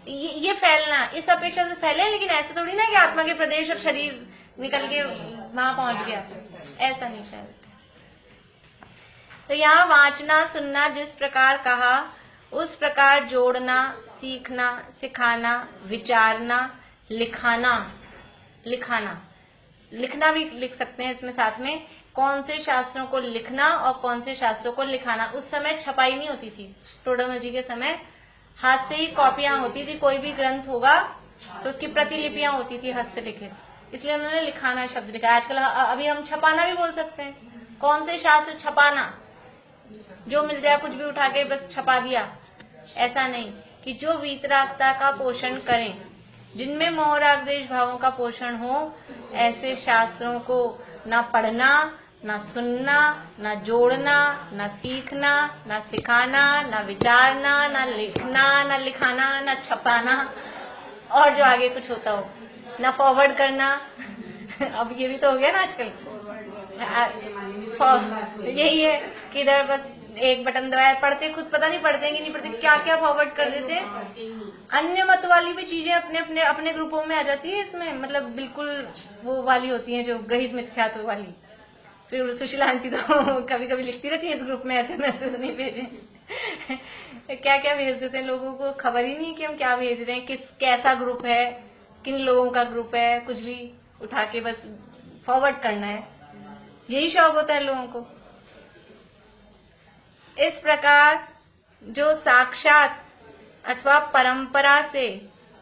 [SPEAKER 1] ये फैलना इस अपेक्षा से फैले, लेकिन ऐसे थोड़ी ना कि आत्मा के प्रदेश और शरीर निकल के वहां पहुंच गया, ऐसा नहीं फैलता। तो यहाँ वांचना सुनना जिस प्रकार कहा, उस प्रकार जोड़ना, सीखना, सिखाना, विचारना, लिखाना लिखना भी लिख सकते हैं इसमें साथ में। कौन से शास्त्रों को लिखना और कौन से शास्त्रों को लिखाना। उस समय छपाई नहीं होती थी, टोडरमल जी के समय हाथ से ही कॉपियां होती थी। कोई भी ग्रंथ होगा तो उसकी प्रतिलिपियां होती थी हस्तलिखित, इसलिए उन्होंने लिखाना शब्द लिखा। आजकल अभी हम छपाना भी बोल सकते हैं। कौन से शास्त्र छपाना, जो मिल जाए कुछ भी उठा के बस छपा दिया, ऐसा नहीं। कि जो वीतरागता का पोषण करें, जिनमें मोह राग द्वेष भावों का पोषण हो, ऐसे शास्त्रों को ना पढ़ना, ना सुनना, ना जोड़ना, ना सीखना, ना सिखाना, ना विचारना, ना लिखना, ना लिखाना, ना छपाना, और जो आगे कुछ होता हो, ना फॉरवर्ड करना। अब ये भी तो हो गया ना आजकल, यही है कि इधर बस एक बटन दबाया, पढ़ते खुद पता नहीं पढ़ते कि नहीं पढ़ते, क्या क्या फॉरवर्ड कर देते हैं। अन्य मत वाली भी चीजें अपने ग्रुपों में आ जाती है इसमें, मतलब बिल्कुल वो वाली होती हैं जो ग्रहित मिथ्यात्व वाली। फिर सुशीला आंटी तो कभी कभी लिखती रहती है इस ग्रुप में ऐसे मैसेज नहीं भेजे। क्या क्या भेज देते हैं, लोगों को खबर ही नहीं कि हम क्या भेज रहे हैं, कैसा ग्रुप है, किन लोगों का ग्रुप है, कुछ भी उठा के बस फॉरवर्ड करना है। यही शौक होता है लोगों को। इस प्रकार जो साक्षात अथवा परंपरा से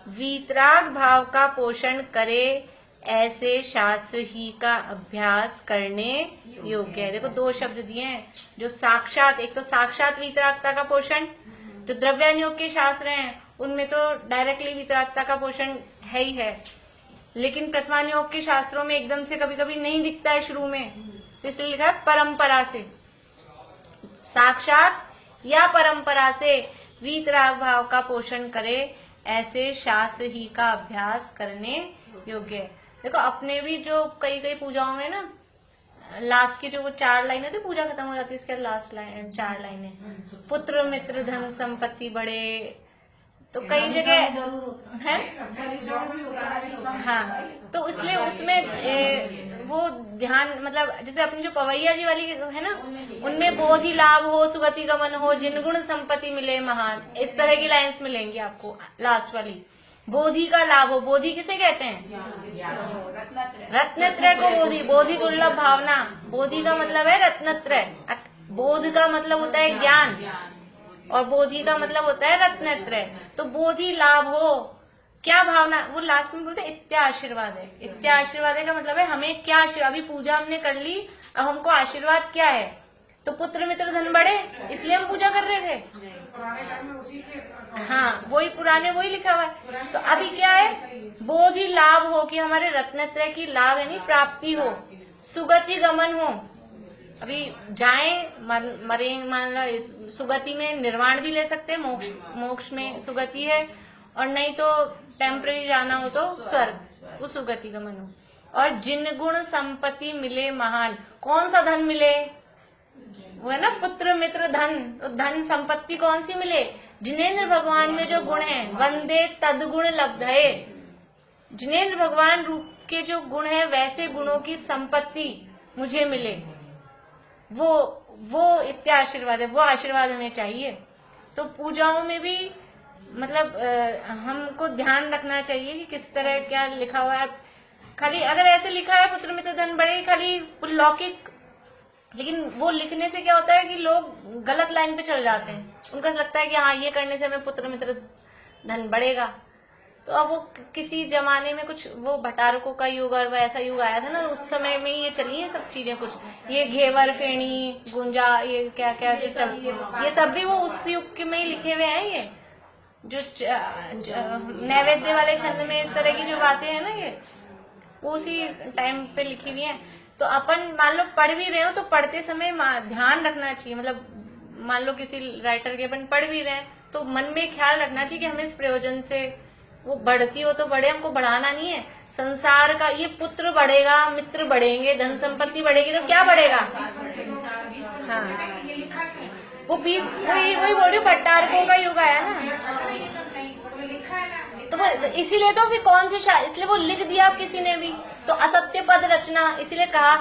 [SPEAKER 1] वीतराग भाव का पोषण करे, ऐसे शास्त्र ही का अभ्यास करने योग्य है। देखो दो शब्द दिए हैं, जो साक्षात, एक तो साक्षात वीतरागता का पोषण, जो द्रव्यान योग के शास्त्र हैं उनमें तो डायरेक्टली वीतरागता का पोषण है ही है, लेकिन प्रथमान योग के शास्त्रों में एकदम से कभी कभी नहीं दिखता है शुरू में, तो इसलिए लिखा है परंपरा से। साक्षात या परंपरा से वीतराग भाव का पोषण करे, ऐसे शास्त्र ही का अभ्यास करने योग्य है। देखो अपने भी जो कई कई पूजाओं में ना लास्ट की जो वो 4 लाइनें थी, पूजा खत्म हो जाती है इसके लास्ट लाइन 4 लाइनें, पुत्र मित्र धन संपत्ति बढ़े, तो कई जगह है। हाँ, तो इसलिए उसमें वो ध्यान, मतलब जैसे अपनी जो पवैया जी वाली है ना, उनमें बोधि लाभ हो, सुगति गमन हो, जिन गुण संपत्ति मिले महान, इस तरह की लाइंस मिलेंगी आपको लास्ट वाली। बोधि का लाभ हो, बोधि किसे कहते हैं? रत्नत्रय को बोधि, बोधि दुर्लभ भावना, बोधि का मतलब है रत्नत्रय, बोध का मतलब होता है ज्ञान और बोधि का मतलब होता है रत्नत्रय। तो बोधि लाभ हो, क्या भावना, वो लास्ट में बोलते इत्या आशीर्वाद है। इत्या आशीर्वाद है का मतलब है हमें क्या आशीर्वाद, अभी पूजा हमने कर ली, अब हमको आशीर्वाद क्या है? तो पुत्र मित्र धन बढ़े, इसलिए हम पूजा कर रहे थे। हाँ, वही पुराने वही लिखा हुआ है। तो अभी क्या है? बोधि लाभ हो, कि हमारे रत्नत्रय की लाभ यानी प्राप्ति हो, सुगति गमन हो। अभी जाएं मरे, मान लो सुगति में निर्वाण भी ले सकते हैं, मोक्ष में सुगति है, और नहीं तो टेम्पररी जाना हो तो स्वर्ग, वो सुगति गमन हो। और जिन गुण संपत्ति मिले महान, कौन सा धन मिले? वो है ना पुत्र मित्र धन। तो धन संपत्ति कौन सी मिले? जिनेन्द्र भगवान में जो गुण है, वंदे तदगुण लब्धये, जिनेन्द्र भगवान रूप के जो गुण है वैसे गुणों की संपत्ति मुझे मिले, वो इत्या आशीर्वाद है, वो आशीर्वाद हमें चाहिए। तो पूजाओं में भी मतलब हमको ध्यान रखना चाहिए कि किस तरह क्या लिखा हुआ है। खाली अगर ऐसे लिखा है पुत्र मित्र धन बढ़े, खाली लौकिक, लेकिन वो लिखने से क्या होता है कि लोग गलत लाइन पे चल जाते हैं, उनका लगता है कि हाँ ये करने से हमें पुत्र मित्र धन बढ़ेगा। तो अब वो किसी जमाने में कुछ वो भटारकों का युग और ऐसा युग आया था ना, उस समय में ये चली है सब चीजें, कुछ ये घेवर फेणी गुंजा, ये क्या क्या जो चल, ये सब भी वो उस युग के में ही लिखे हुए हैं। ये जो नैवेद्य वाले छंद में इस तरह की जो बातें हैं ना, ये वो उसी टाइम पे लिखी हुई हैं। तो अपन मान लो पढ़ भी रहे हो तो पढ़ते समय ध्यान रखना चाहिए, मतलब मान लो किसी राइटर के अपन पढ़ भी रहे हैं तो मन में ख्याल रखना चाहिए कि हमें इस प्रयोजन से वो बढ़ती हो तो बढ़े, हमको बढ़ाना नहीं है। संसार का ये पुत्र बढ़ेगा, मित्र बढ़ेंगे, धन संपत्ति बढ़ेगी, तो क्या बढ़ेगा? हाँ, वो 20 वही बोल रही, भट्टारकों का युग आया ना, तो वो इसीलिए तो फिर कौन से इसलिए वो लिख दिया किसी ने भी, तो असत्य पद रचना, इसीलिए कहा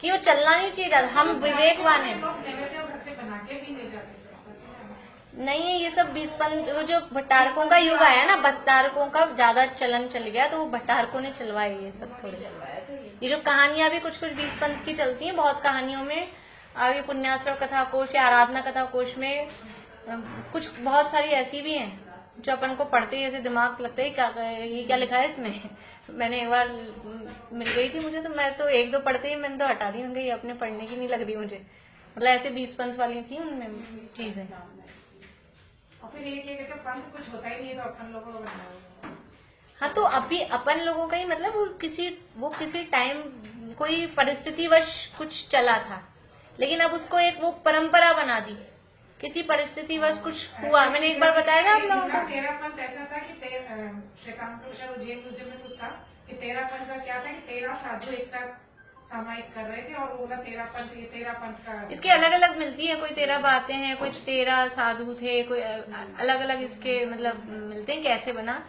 [SPEAKER 1] कि वो चलना नहीं चाहिए। हम विवेकवान है नहीं है, ये सब 20 वो जो भट्टारकों का युग आया ना, भट्टारकों का ज्यादा चलन चल गया, तो वो भट्टारकों ने चलवाए ये सब थोड़े। ये जो कहानियां भी कुछ 20 पंथ की चलती हैं, बहुत कहानियों में अभी पुण्याश्रम कथा कोश या आराधना कथा कोश में कुछ बहुत सारी ऐसी भी हैं जो अपन को पढ़ते ही ऐसे दिमाग लगता है क्या ये क्या लिखा है इसमें। मैंने एक बार मिल गई थी मुझे, तो मैं तो 1-2 पढ़ते ही मैंने तो हटा दी, उनके अपने पढ़ने की नहीं लग रही मुझे, मतलब ऐसे 20 पंथ वाली थी उनमें चीजें।
[SPEAKER 2] और फिर ये कहते पंथ कुछ होता ही नहीं है तो अपन लोगों को।
[SPEAKER 1] हाँ, तो अभी अपन लोगों का ही मतलब वो किसी टाइम कोई परिस्थितिवश कुछ चला था, लेकिन अब उसको एक वो परंपरा बना दी, किसी परिस्थितिवश कुछ हुआ। मैंने एक बार बताया था आप लोगों को,
[SPEAKER 2] 13 पंथ ऐसा था कि जैन म्यूजियम में कुछ था कि 13 पंथ का क्या था कि 13 साधु एक साथ सामायिक कर रहे थे, और वो 13 पंथ, ये 13 पंथ का
[SPEAKER 1] इसके अलग अलग मिलती है, कोई 13 बातें हैं, कुछ 13 साधु थे, कोई अलग अलग इसके मतलब मिलते हैं कैसे बना।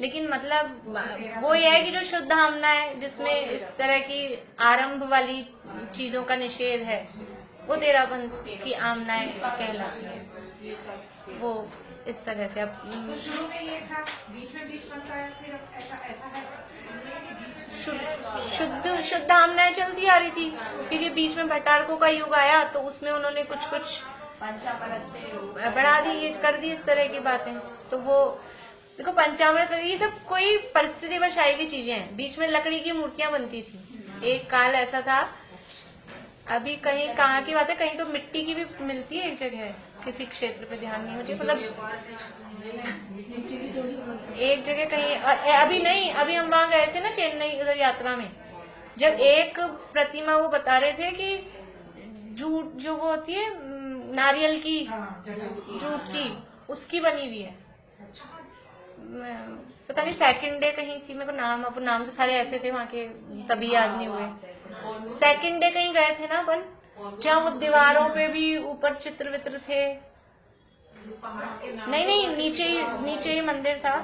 [SPEAKER 1] लेकिन मतलब वो ये है कि जो शुद्ध हमना है, जिसमें इस तरह की आरंभ वाली चीजों का निषेध है, वो 13 पंथ की आमनाएं कहलाती है। वो इस तरह से। अब
[SPEAKER 2] तो शुरू में ये था, बीच में बीज बनता है, फिर अब ऐसा है।
[SPEAKER 1] शुद्ध आमनाएं चलती आ रही थी, क्योंकि बीच में भट्टारकों का युग आया तो उसमें उन्होंने कुछ पंचामृत से बढ़ा दी, ये कर दी इस तरह की बातें। तो वो देखो पंचामृत ये सब कोई परिस्थिति पर आई हुई चीजें हैं। बीच में लकड़ी की मूर्तियां बनती थी, एक काल ऐसा था। अभी कहीं कहाँ की बात है, कहीं तो मिट्टी की भी मिलती है, एक जगह किसी क्षेत्र पे ध्यान नहीं मुझे, मतलब एक जगह कहीं। अभी नहीं, अभी हम वहां गए थे ना चेन्नई उधर यात्रा में, जब एक प्रतिमा वो बता रहे थे कि जूट जो वो होती है नारियल की, जूट की, उसकी बनी हुई है। पता नहीं सेकंड डे कहीं थी, मेरे को नाम तो सारे ऐसे थे वहां के, तभी याद नहीं हुए। सेकंड डे कहीं गए थे ना अपन, जहाँ वो दीवारों पे भी ऊपर चित्र वित्र थे। नहीं, नीचे ही मंदिर था,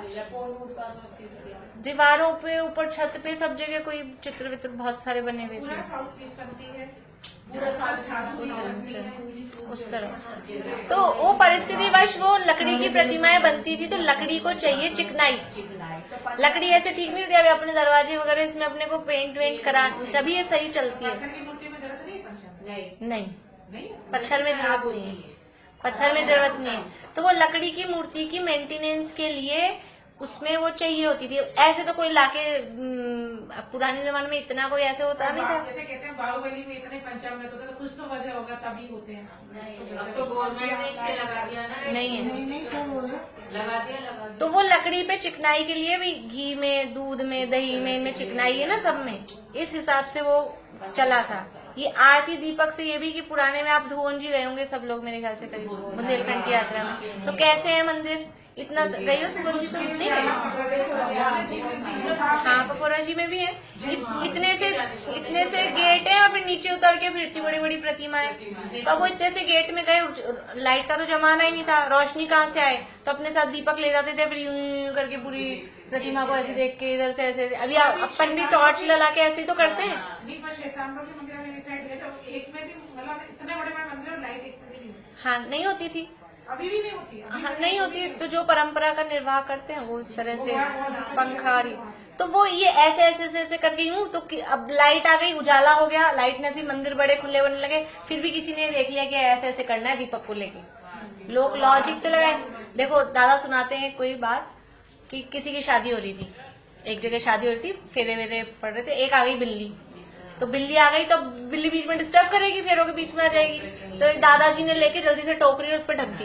[SPEAKER 1] दीवारों पे ऊपर छत पे सब जगह कोई चित्र वित्र बहुत सारे बने हुए थे उस तरह। तो वो परिस्थिति वश वो लकड़ी की प्रतिमाएं बनती थी, तो लकड़ी को चाहिए चिकनाई। लकड़ी ऐसे ठीक नहीं होती। अभी अपने दरवाजे वगैरह इसमें अपने को पेंट वेंट करा तभी ये सही चलती है। नहीं, पत्थर में जरूरत नहीं है, पत्थर में जरूरत नहीं है। तो वो लकड़ी की मूर्ति की मेंटेनेंस के लिए उसमें वो चाहिए होती थी। ऐसे तो कोई लाके पुराने जमाने में इतना कोई ऐसे होता नहीं था।
[SPEAKER 2] जैसे कहते हैं बाहुबली में इतने पंचामृत होते, तो कुछ तो वजह होगा तभी होते हैं।
[SPEAKER 3] अब तो गवर्नमेंट ने इसके लगा दिया ना,
[SPEAKER 1] नहीं है,
[SPEAKER 3] लगा दिया।
[SPEAKER 1] तो वो लकड़ी पे चिकनाई के लिए भी घी में, दूध में, दही में, इनमें चिकनाई है ना सब में, इस हिसाब से वो चला था। ये आरती दीपक से ये भी कि पुराने में आप धुवन जी गए होंगे सब लोग मेरे ख्याल से करीब बुंदेलखंड की यात्रा में, तो कैसे है मंदिर इतना गई हो धुवन जी तो नहीं गई? हाँ, पपोरा जी में भी है। इतने से गेट है और फिर नीचे उतर के फिर इतनी बड़ी बड़ी प्रतिमा है। तो वो इतने से गेट में गए, लाइट का तो जमाना ही नहीं था, रोशनी कहाँ से आए, तो अपने साथ दीपक ले जाते थे, फिर यूं करके पूरी प्रतिमा को ऐसे देख के इधर से ऐसे। अभी अपन भी टॉर्च लगा के ऐसे ही तो करते हैं। हाँ, नहीं होती थी,
[SPEAKER 2] अभी भी नहीं होती।
[SPEAKER 1] हाँ, नहीं होती। तो जो परंपरा का निर्वाह करते हैं वो इस तरह से पंखारी, तो वो ये ऐसे करके यूं, तो अब लाइट आ गई, उजाला हो गया, लाइट ने से मंदिर बड़े खुले बनने लगे, फिर भी किसी ने देख लिया कि ऐसे करना है दीपक को लेके। लोग लॉजिक तो लगाए। देखो दादा सुनाते हैं कोई बात कि किसी की शादी हो रही थी, एक जगह शादी हो रही थी, फेरे वेरे पड़ रहे थे, एक आ गई बिल्ली, तो बिल्ली आ गई तो बिल्ली बीच में डिस्टर्ब करेगी, फेरों के बीच में आ जाएगी। तो एक दादाजी ने लेके जल्दी से टोकरी उस पर ढक दी।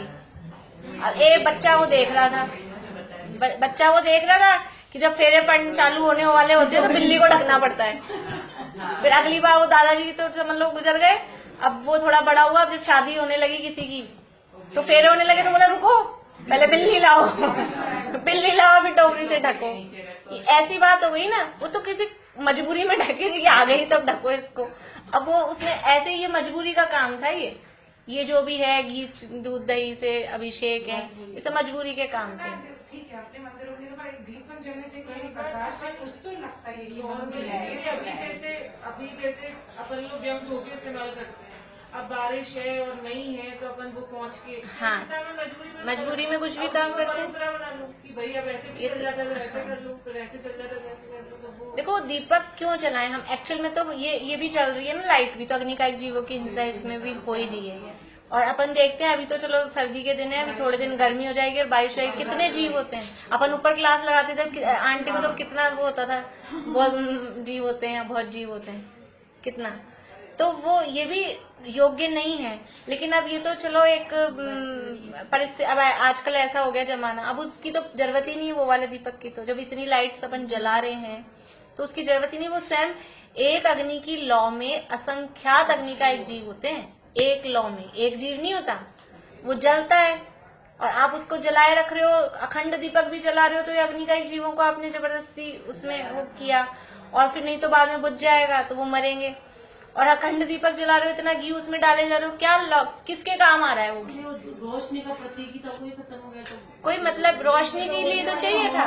[SPEAKER 1] अब एक बच्चा वो देख रहा था कि जब फेरे पड़ने चालू होने वाले होते हैं तो बिल्ली को ढकना पड़ता है। फिर अगली बार वो दादाजी तो समझ लो गुजर गए। अब वो थोड़ा बड़ा हुआ, अब जब शादी होने लगी किसी की तो फेरे होने लगे, तो बोला रुको पहले बिल्ली लाओ बिल्ली लाओ फिर टोकरी से ढको। ऐसी बात हो गई ना, वो तो किसी मजबूरी में ढकी थी कि आ गई तब ढको इसको। अब वो उसने ऐसे, ये मजबूरी का काम था। ये जो भी है घी दूध दही से अभिषेक है, ये सब मजबूरी के काम थे।
[SPEAKER 2] ठीक है, अपने मंदिरों में तो दीपक जलने से कोई प्रकाश से कुछ तो लगता है कि मंदिर है।
[SPEAKER 3] अभी जैसे अपन लोग जब धोखे इस्तेमाल करते हैं, अब बारिश है और नहीं है तो अपन वो पहुंच के,
[SPEAKER 1] हाँ, मजबूरी में कुछ भी काम करते हैं।
[SPEAKER 3] बना लूं कि भाई अब ऐसे भी चल जाता है ऐसे कर लूं, फिर ऐसे चल जाता है वैसे कर लूं। तो वो
[SPEAKER 1] देखो दीपक क्यों चलाएं हम, एक्चुअल में तो ये भी चल रही है ना, लाइट भी तो अग्निकायिक जीवों की हिंसा इसमें भी हो ही रही है। और अपन देखते हैं अभी तो चलो सर्दी के दिन है, अभी थोड़े दिन गर्मी हो जाएगी और बारिश होगी, कितने जीव होते हैं। अपन ऊपर क्लास लगाते थे आंटी को, तो कितना वो होता था, बहुत जीव होते हैं, बहुत जीव होते हैं कितना। तो वो ये भी योग्य नहीं है। लेकिन अब ये तो चलो एक परिस्थिति, अब आजकल ऐसा हो गया जमाना, अब उसकी तो जरूरत ही नहीं है वो वाले दीपक की। तो जब इतनी लाइट्स अपन जला रहे हैं तो उसकी जरूरत ही नहीं। वो स्वयं एक अग्नि की लौ में असंख्यात अग्नि का एक जीव होते हैं। एक लौ में एक जीव नहीं होता, वो जलता है और आप उसको जलाए रख रहे हो, अखंड दीपक भी जला रहे हो, तो ये अग्नि का एक जीवों को आपने जबरदस्ती उसमें वो किया, और फिर नहीं तो बाद में बुझ जाएगा तो वो मरेंगे। और अखंड दीपक जला रहे हो, इतना घी उसमें डाले जा रहे हो, क्या किसके काम आ रहा है वो?
[SPEAKER 4] रोशनी का प्रतीक ही था, कोई खत्म हो गया तो
[SPEAKER 1] कोई मतलब रोशनी के लिए तो चाहिए था,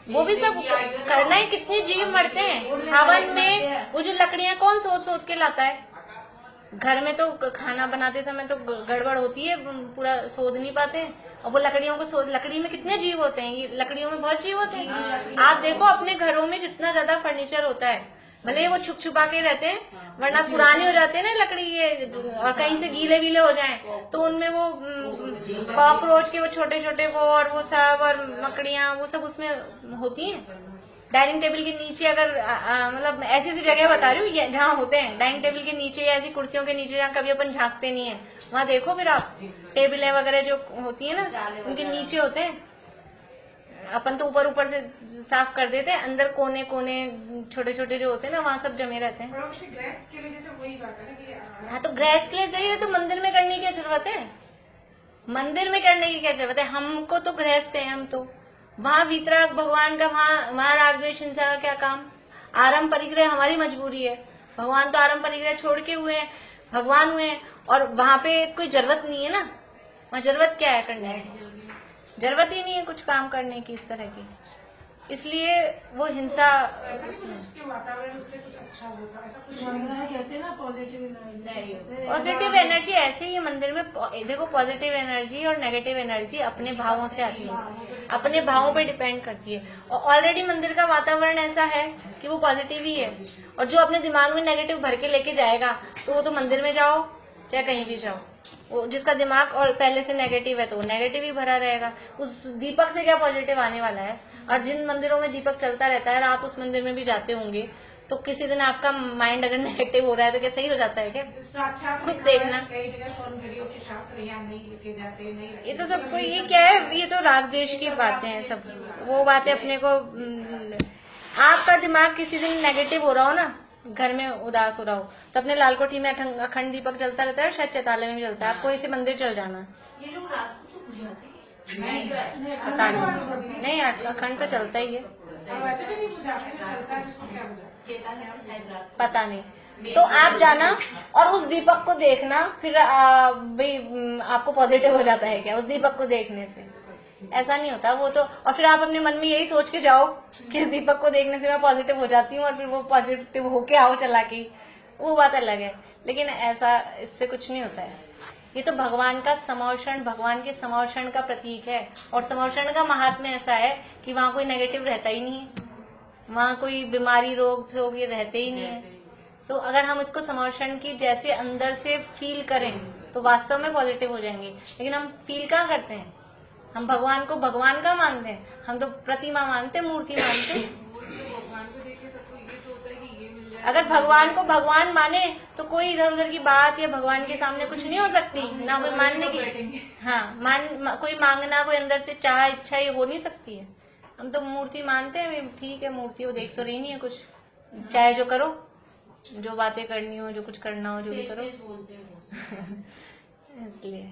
[SPEAKER 1] वो भी सब करना है। कितने जीव मरते हैं हवन में, वो जो लकड़ियां कौन सोच के लाता है। घर में तो खाना बनाते समय तो गड़बड़ होती है, पूरा सोध नहीं पाते, और वो लकड़ियों को लकड़ी में कितने जीव होते हैं, ये लकड़ियों में बहुत जीव होते हैं। आप देखो अपने घरों में जितना ज्यादा फर्नीचर होता है, भले ही वो छुप छुपा के रहते हैं, वरना पुराने हो जाते हैं ना लकड़ी ये, और कहीं से गीले गीले हो जाएं तो उनमें वो कॉकरोच के वो छोटे छोटे वो और वो सब और मकड़ियां वो सब उसमें होती हैं। डाइनिंग टेबल के नीचे अगर मतलब ऐसी ऐसी जगह बता रही हूँ जहाँ होते हैं, डाइनिंग टेबल के नीचे या ऐसी कुर्सियों के नीचे जहाँ कभी अपन झांकते नहीं है, वहाँ देखो फिर आप टेबलें वगैरह जो होती है ना उनके नीचे होते हैं। अपन तो ऊपर ऊपर से साफ कर देते हैं, अंदर कोने कोने छोटे छोटे जो होते हैं ना वहाँ सब जमे रहते हैं।
[SPEAKER 2] पर उसकी ग्रेस के लिए जैसे वही बात है ना कि
[SPEAKER 1] हाँ तो ग्रेस के लिए चाहिए तो मंदिर में करने की क्या जरूरत है, मंदिर में करने की क्या जरूरत है। हमको तो गृहस्थ हैं, हम तो वहाँ वीतराग भगवान का, वहाँ राग द्वेष हिंसा का क्या काम। आरंभ परिग्रह हमारी मजबूरी है, भगवान तो आरंभ परिग्रह छोड़ के हुए हैं, भगवान हुए हैं, और वहाँ पे कोई जरूरत नहीं है ना, वहाँ जरूरत क्या है करने की, जरूरत ही नहीं है कुछ काम करने की इस तरह की, इसलिए वो हिंसा।
[SPEAKER 2] ऐसा नहीं कुछ उसके वातावरण उससे कुछ अच्छा होगा, ऐसा कुछ
[SPEAKER 4] कहते हैं ना पॉजिटिव एनर्जी।
[SPEAKER 1] पॉजिटिव एनर्जी ऐसे ही है मंदिर में। देखो पॉजिटिव एनर्जी और नेगेटिव एनर्जी अपने भावों से आती है, अपने भावों पे डिपेंड करती है, और ऑलरेडी मंदिर का वातावरण ऐसा है कि वो पॉजिटिव ही है। और जो अपने दिमाग में नेगेटिव भर के लेके जाएगा तो वो तो मंदिर में जाओ चाहे कहीं भी जाओ, वो जिसका दिमाग और पहले से नेगेटिव है तो वो नेगेटिव ही भरा रहेगा। उस दीपक से क्या पॉजिटिव आने वाला है। और जिन मंदिरों में दीपक चलता रहता है और आप उस मंदिर में भी जाते होंगे तो किसी दिन आपका माइंड अगर नेगेटिव हो रहा है तो क्या सही हो जाता है क्या?
[SPEAKER 2] साक्षात
[SPEAKER 1] खुद
[SPEAKER 2] लिखा हुआ है,
[SPEAKER 1] देखना।
[SPEAKER 2] कई जगह स्वर्ण घड़ियों के शास्त्र यहाँ नहीं लिखे जाते, नहीं रखे
[SPEAKER 1] ये तो
[SPEAKER 2] जाते।
[SPEAKER 1] सबको ये क्या है, ये तो राग द्वेष की बातें हैं सब, वो बातें अपने को आपका दिमाग किसी दिन नेगेटिव हो रहा हो ना, घर में उदास हो रहा हो तो अपने लाल कोठी में अखंड दीपक चलता रहता है, शायद चैताले में भी चलता है, आपको इसे मंदिर चल जाना।
[SPEAKER 4] ये लोग रात को तो बुझाते हैं।
[SPEAKER 1] पता नहीं अखंड तो चलता ही है,
[SPEAKER 2] और वैसे भी नहीं बुझाते, जो चलता है जिसको क्या बुझाते।
[SPEAKER 1] पता नहीं। तो आप जाना और उस दीपक को देखना, फिर भाई आपको पॉजिटिव हो जाता है क्या उस दीपक को देखने से? ऐसा नहीं होता वो तो। और फिर आप अपने मन में यही सोच के जाओ कि इस दीपक को देखने से मैं पॉजिटिव हो जाती हूँ, और फिर वो पॉजिटिव होके आओ चला के, वो बात अलग है। लेकिन ऐसा इससे कुछ नहीं होता है। ये तो भगवान का समर्षण, भगवान के समर्षण का प्रतीक है, और समर्षण का महात्म्य ऐसा है कि वहाँ कोई नेगेटिव रहता ही नहीं है, वहाँ कोई बीमारी रोग ये रहते ही नहीं है। तो अगर हम इसको समर्षण की जैसे अंदर से फील करें तो वास्तव में पॉजिटिव हो जाएंगे। लेकिन हम फील कहाँ करते हैं, हम भगवान को भगवान का मानते हैं, हम तो प्रतिमा मानते हैं, मूर्ति मानते हैं।
[SPEAKER 3] भगवान को देख के सबको ये तो होता है कि ये मिल जाए।
[SPEAKER 1] अगर भगवान को भगवान माने तो कोई इधर उधर की बात या भगवान के सामने कुछ नहीं हो सकती, ना कोई मानने की, हाँ कोई मांगना, कोई अंदर से चाह इच्छा ये हो नहीं सकती है। हम तो मूर्ति मानते हैं, ठीक है मूर्ति वो देख तो रही नहीं है कुछ, चाहे जो करो, जो बातें करनी हो, जो कुछ करना हो, जो भी करो।
[SPEAKER 4] बोलते हैं
[SPEAKER 1] इसलिए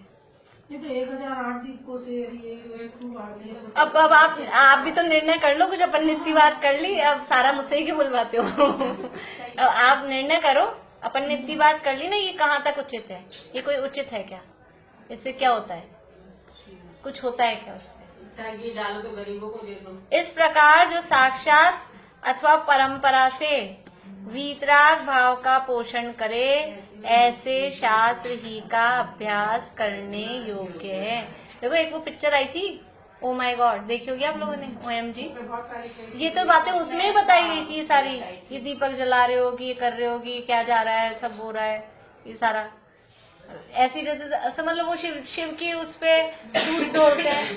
[SPEAKER 4] ये तो 1008 दीपकों से ये खूब आरती है।
[SPEAKER 1] अब आप भी तो निर्णय कर लो कुछ, अपन ने इतनी बात कर ली, अब सारा मुझसे ही क्यों बुलवाते हो? अब आप निर्णय करो, अपन ने इतनी बात कर ली ना, ये कहाँ तक उचित है, ये कोई उचित है क्या, इससे क्या होता है, कुछ होता है क्या उससे?
[SPEAKER 4] डालो तो गरीबों को दे दो।
[SPEAKER 1] इस प्रकार जो साक्षात अथवा परंपरा से वीतराग भाव का पोषण करे, ऐसे शास्त्र ही का अभ्यास करने योग्य है। देखो एक वो पिक्चर आई थी, ओ माय गॉड, देखी होगी आप लोगों ने, OMG।
[SPEAKER 2] इसमें बहुत सारी कई
[SPEAKER 1] ये तो बातें उसमें ही बताई गई थी सारी, ये दीपक जला रहे हो कि ये कर रहे हो कि क्या जा रहा है, सब हो रहा है, ये सारा ऐसी जैसे समझ लो वो शिव की उस पे दूध डोलते हैं,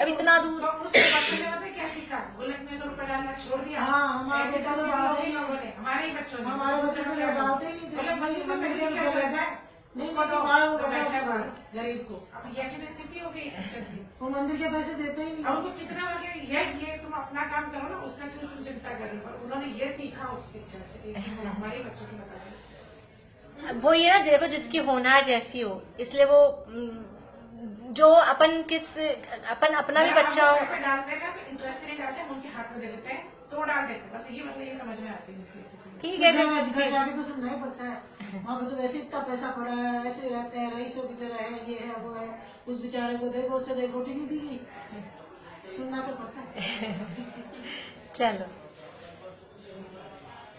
[SPEAKER 1] अब इतना दूध।
[SPEAKER 2] तो उस बच्चे ने पता है क्या सीखा, बुलेट में तो रुपए डालना छोड़ दिया।
[SPEAKER 4] हाँ, हमारे
[SPEAKER 2] ऐसे
[SPEAKER 4] बच्चों
[SPEAKER 2] तो
[SPEAKER 4] को
[SPEAKER 2] लोगों
[SPEAKER 4] डालते ही
[SPEAKER 2] ने, हमारे ही बच्चों ने,
[SPEAKER 4] हमारे बच्चों को
[SPEAKER 2] क्या
[SPEAKER 4] डालते ही नहीं थे।
[SPEAKER 2] मतलब मंदिर में पैसे
[SPEAKER 4] मंदिर
[SPEAKER 2] क्या
[SPEAKER 4] में
[SPEAKER 2] चल जाए,
[SPEAKER 4] नहीं,
[SPEAKER 2] उसको तो
[SPEAKER 4] बाहर वो
[SPEAKER 2] तो बैठा
[SPEAKER 4] बैठा
[SPEAKER 2] बाहर गरीब को। अब ये ऐसी स्थिति हो गई है ऐसी।
[SPEAKER 4] वो मंदिर के पैसे देते ही
[SPEAKER 2] अब
[SPEAKER 4] नहीं।
[SPEAKER 2] उनको कितना लगे ये तुम अपना काम करो ना, उसका क्यों तुम चिंता कर रहे हो। उन्होंने ये सीखा उस पिक्चर से, हमारे बच्चों को बता दें।
[SPEAKER 1] वो ये ना देखो जिसकी होनहार जैसी हो, इसलिए वो जो अपन अपना भी बच्चा हो।
[SPEAKER 2] पैसे डालते हैं ना तो इंटरेस्ट नहीं डालते, हम उनके हाथ में दे देते हैं तो डाल देते हैं, बस ये मतलब ये समझ में आती है।
[SPEAKER 1] ठीक है, जब
[SPEAKER 4] घर
[SPEAKER 1] जिसकी
[SPEAKER 4] जाके तो सुनना ही पड़ता है, वहाँ पे तो वैसे इतना पैसा पड़ा है, ऐसे रहते हैं, रईसों की तरह है, ये है वो है, उस बेचारे को देखो, उससे देखो रोटी नहीं दी गई, सुनना तो पड़ता है।
[SPEAKER 1] चलो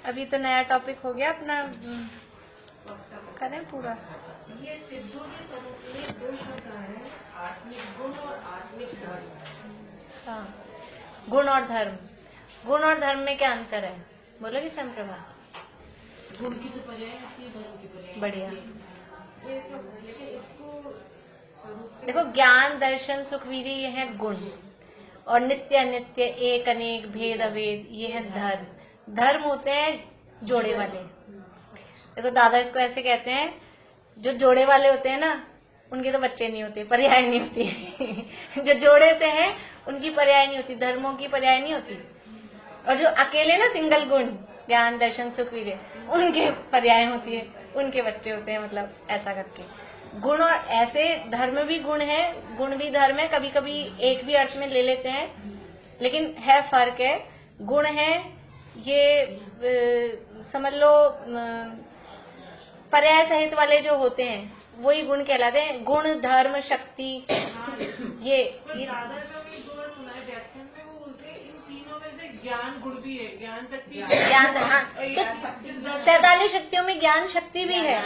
[SPEAKER 1] अभी तो नया टॉपिक हो गया अपना। करें पूरा।
[SPEAKER 3] ये सिद्धों के स्वरूप में 2 शब्द आए हैं, आत्मिक गुण और आत्मिक धर्म।
[SPEAKER 1] हाँ, गुण और धर्म। गुण और धर्म में क्या अंतर है, बोलोगी संप्रभा?
[SPEAKER 4] गुण की तो पर्याय होती है, धर्म की पर्याय।
[SPEAKER 1] बढ़िया।
[SPEAKER 3] लेकिन इसको स्वरूप से
[SPEAKER 1] देखो, ज्ञान दर्शन सुख वीर्य ये है गुण, और नित्य अनित्य एक अनेक भेद अभेद ये है धर्म। धर्म होते हैं जोड़े वाले। देखो दादा इसको ऐसे कहते हैं, जो जोड़े वाले होते हैं ना उनके तो बच्चे नहीं होते, पर्याय नहीं होती। जो जोड़े से हैं उनकी पर्याय नहीं होती, धर्मों की पर्याय नहीं होती। और जो अकेले ना सिंगल गुण ज्ञान दर्शन सुख वीर्य उनके पर्याय होती है, उनके बच्चे होते हैं, मतलब ऐसा करके। गुण और ऐसे धर्म भी गुण है, गुण भी धर्म है, कभी कभी एक भी अर्थ में ले लेते हैं, लेकिन है फर्क है। गुण है ये समझ लो पर्याय सहित वाले जो होते हैं वही गुण कहलाते हैं। गुण धर्म शक्ति ये
[SPEAKER 3] दादा का भी 2 बार सुना है व्याख्यान में, वो बोलते हैं इन तीनों में से ज्ञान गुण भी है, ज्ञान शक्ति भी है।
[SPEAKER 1] ज्ञान, हाँ, तो 47 शक्तियों में ज्ञान शक्ति भी है।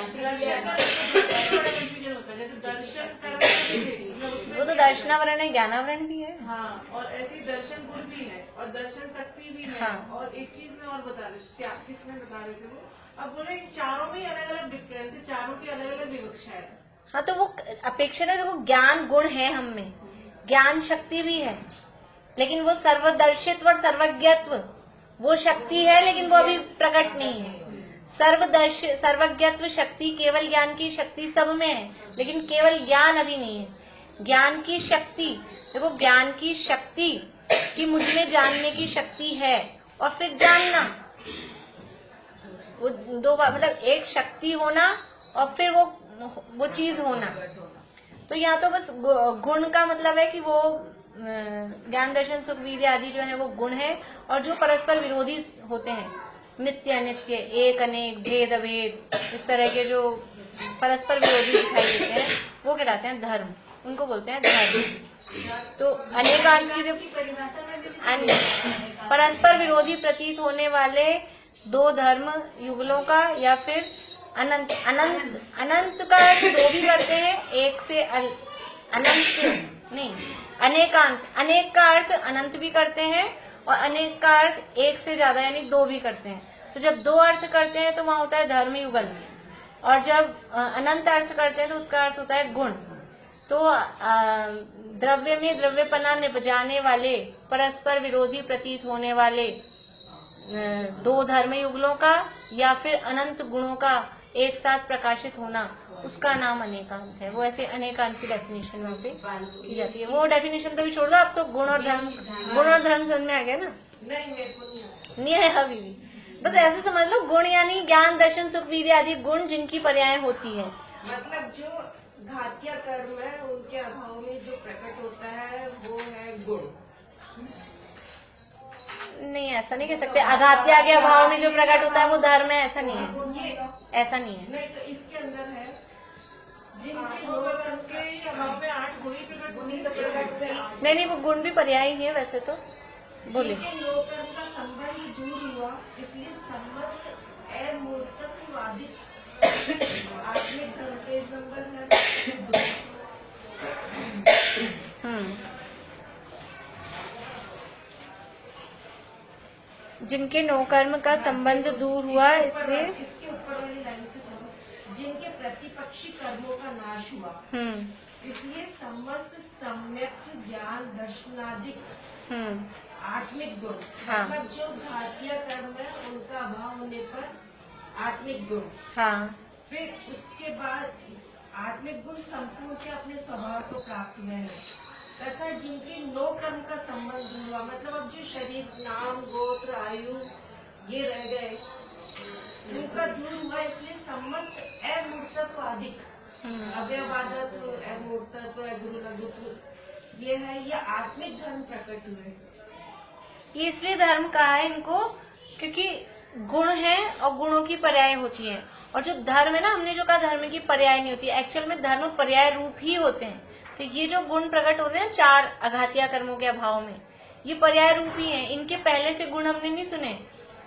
[SPEAKER 3] जैसे दर्शन करना,
[SPEAKER 1] वो तो दर्शनावरण है, ज्ञानावरण भी है।
[SPEAKER 3] हाँ, और ऐसे ही दर्शन गुण भी है और दर्शन शक्ति भी है।
[SPEAKER 1] हाँ।
[SPEAKER 3] और एक चीज मैं और बता रही थी, क्या किसमें बता रहे थे वो, अब बोले इन चारों में अलग अलग डिफरेंस है, चारों की अलग अलग विवक्षा है।
[SPEAKER 1] हाँ, तो वो अपेक्षा है, देखो ज्ञान गुण है हम में, ज्ञान शक्ति भी है, लेकिन वो सर्वदर्शित्व और सर्वज्ञत्व वो शक्ति है, लेकिन वो अभी प्रकट नहीं है। सर्वज्ञत्व शक्ति केवल ज्ञान की शक्ति सब में है, लेकिन केवल ज्ञान अभी नहीं है। ज्ञान की शक्ति, देखो ज्ञान की शक्ति कि मुझ में जानने की शक्ति है, और फिर जानना, वो 2 बार, मतलब एक शक्ति होना और फिर वो चीज होना। तो यहाँ तो बस गुण का मतलब है कि वो ज्ञान दर्शन सुख वीर्य आदि जो है वो गुण है, और जो परस्पर विरोधी होते हैं, नित्य अनित्य एक अनेक भेद अभेद, इस तरह के जो परस्पर विरोधी दिखाई देते हैं वो कहलाते हैं धर्म, उनको बोलते हैं धर्म। तो अनेकांत की जो परस्पर विरोधी प्रतीत होने वाले 2 धर्म युगलों का, या फिर अनंत अनंत अनंत का अर्थ 2 भी करते हैं, एक से अनंत नहीं, अनेकांत, अनेक का अर्थ अनंत भी करते हैं, और अनेक का अर्थ 1 से ज्यादा यानी 2 भी करते हैं। तो जब 2 अर्थ करते हैं तो वहां होता है धर्म युगल, और जब अनंत अर्थ करते हैं तो उसका अर्थ होता है गुण। तो द्रव्य में द्रव्यपना निपजाने वाले, परस्पर विरोधी प्रतीत होने वाले 2 धर्म युगलों का या फिर अनंत गुणों का एक साथ प्रकाशित होना, उसका नाम अनेकांत है। वो ऐसे अनेकांत की डेफिनेशन वहाँ पे की जाती है। वो डेफिनेशन तो भी छोड़ दो, अब तो गुण और धर्म समझ में आ गया ना? नहीं है अभी भी, बस ऐसे समझ लो, गुण यानी ज्ञान दर्शन सुख वीर्य आदि गुण जिनकी पर्याय होती है।
[SPEAKER 3] मतलब जो घातिया कर्म है उनके अभाव में जो प्रकट होता है वो है गुण।
[SPEAKER 1] नहीं, ऐसा नहीं कह सकते। अघात्या के अभाव में जो प्रकट होता है वो धर्म है, ऐसा नहीं है, ऐसा नहीं है।
[SPEAKER 3] नहीं, तो इसके अंदर है जिनके कर्म के अभाव में 8 गुण ही प्रकट होते हैं।
[SPEAKER 1] नहीं, वो गुण भी पर्याय ही है वैसे तो। बोले
[SPEAKER 3] जिनके लोक कर्म का संबंध दूर हुआ, इसलिए समस्त अमूर्तत्ववादी आत्मिक धर्म पेज नंबर है।
[SPEAKER 1] जिनके नौकर्म का संबंध दूर हुआ, इसलिए
[SPEAKER 3] इसके ऊपर वाली लाइन से चलो, जिनके प्रतिपक्षी कर्मों का नाश हुआ, इसलिए समस्त सम्यक ज्ञान दर्शनादिक आत्मिक गुण,
[SPEAKER 1] हाँ।
[SPEAKER 3] मतलब जो घातिया कर्म है उनका अभाव होने पर आत्मिक गुण।
[SPEAKER 1] हाँ,
[SPEAKER 3] फिर उसके बाद आत्मिक गुण संपूर्ण के अपने स्वभाव को प्राप्त हुए हैं, तथा जिनके नो कर्म का संबंध हुआ, मतलब अब जो शरीर नाम गोत्र आयु ये रह गए उनका दूर हुआ, इसलिए समस्त अमूर्तत्व अधिक अव्यवादत्व अमूर्तत्व गुरु लघुत्व ये है, ये आत्मिक धर्म प्रकट हुए।
[SPEAKER 1] ये इसलिए धर्म कहा है इनको क्योंकि गुण है और गुणों की पर्याय होती है, और जो धर्म है ना, हमने जो कहा धर्म की पर्याय नहीं होती, एक्चुअल में धर्म पर्याय रूप ही होते हैं। तो ये जो गुण प्रकट हो रहे हैं 4 अघातिया कर्मों के अभाव में, ये पर्याय रूप ही है। इनके पहले से गुण हमने नहीं सुने,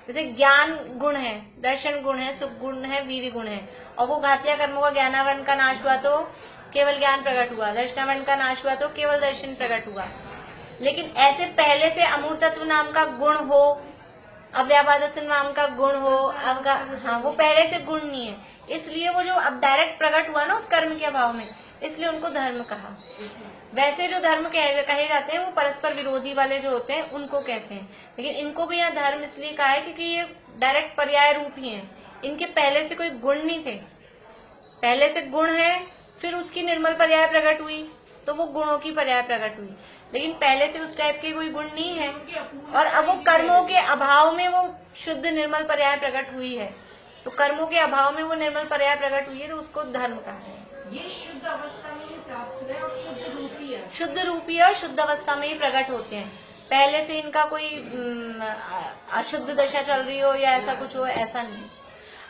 [SPEAKER 1] जैसे ज्ञान गुण है, दर्शन गुण है, सुख गुण है, वीर्य गुण है, और वो घातिया कर्मों का ज्ञानावरण का नाश हुआ तो केवल ज्ञान प्रकट हुआ, दर्शनावरण का नाश हुआ तो केवल दर्शन प्रकट हुआ। लेकिन ऐसे पहले से अमूर्तत्व नाम का गुण हो, अव्यापादत्व नाम का गुण हो, हाँ वो पहले से गुण नहीं है, इसलिए वो जो अब डायरेक्ट प्रकट हुआ ना उस कर्म के अभाव में, इसलिए उनको धर्म कहा। वैसे जो धर्म कहे जाते हैं वो परस्पर विरोधी वाले जो होते हैं उनको कहते हैं, लेकिन इनको भी यहाँ धर्म इसलिए कहा है क्योंकि ये डायरेक्ट पर्याय रूप ही हैं। इनके पहले से कोई गुण नहीं थे, पहले से गुण है, फिर उसकी निर्मल पर्याय प्रकट हुई तो वो गुणों की पर्याय प्रकट हुई, लेकिन पहले से उस टाइप के कोई गुण नहीं है, और अब वो कर्मों के अभाव में वो शुद्ध निर्मल पर्याय प्रकट हुई है, तो कर्मों के अभाव में वो निर्मल पर्याय प्रकट हुई है, तो उसको धर्म कहा है।
[SPEAKER 3] ये शुद्ध अवस्था में ही प्राप्त हुए और शुद्ध रूपी है,
[SPEAKER 1] शुद्ध रूपी और शुद्ध अवस्था में ही प्रकट होते हैं। पहले से इनका कोई अशुद्ध दशा चल रही हो या ऐसा कुछ हो, ऐसा नहीं।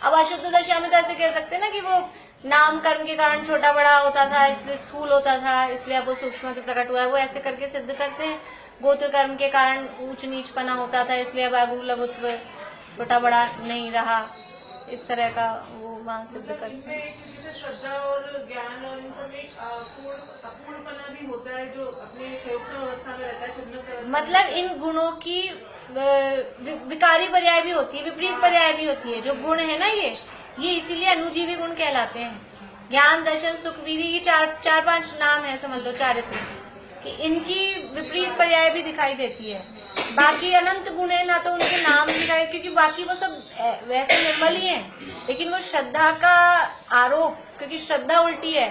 [SPEAKER 1] अब अशुद्ध दशा में तो ऐसे कह सकते हैं ना कि वो नाम कर्म के कारण छोटा बड़ा होता था, इसलिए स्थूल होता था, इसलिए अब वो सूक्ष्म में प्रकट हुआ है, वो ऐसे करके सिद्ध करते हैं। गोत्र कर्म के कारण ऊंच नीचपना होता था, इसलिए अब आगु लघुत्व छोटा बड़ा नहीं रहा, इस तरह का वो वहां सिद्ध करते हैं।
[SPEAKER 3] जैसे श्रद्धा और ज्ञान और इन सब में अपूर्णपना भी होता है जो अपने संयुक्त अवस्था में रहता है, छद्म
[SPEAKER 1] मतलब इन गुणों की विकारी पर्याय भी होती है, विपरीत पर्याय भी होती है। जो गुण है ना ये इसीलिए अनुजीवी गुण कहलाते हैं। ज्ञान दर्शन सुख वीर्य की चार पांच नाम है, समझ लो चारित्र, कि इनकी विपरीत पर्याय भी दिखाई देती है। बाकी अनंत गुण है ना, तो उनके नाम दिखाई, क्योंकि बाकी वो सब वैसे निर्मल ही है, लेकिन वो श्रद्धा का आरोप, क्योंकि श्रद्धा उल्टी है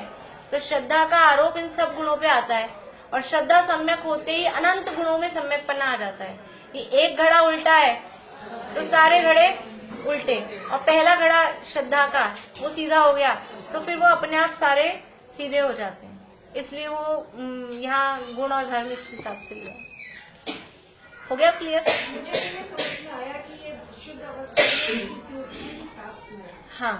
[SPEAKER 1] तो श्रद्धा का आरोप इन सब गुणों पे आता है, और श्रद्धा सम्यक होते ही अनंत गुणों में सम्यकपना आ जाता है। कि एक घड़ा उल्टा है तो सारे घड़े उल्टे, और पहला घड़ा श्रद्धा का वो सीधा हो गया तो फिर वो अपने आप सारे सीधे हो जाते हैं। इसलिए वो यहाँ गुण और धर्म इस हिसाब से लिया। हो गया क्लियर?
[SPEAKER 3] मुझे ये समझ में आया कि ये शुद्ध अवस्था में शुद्ध रूप से ही प्राप्त हुआ।
[SPEAKER 1] हाँ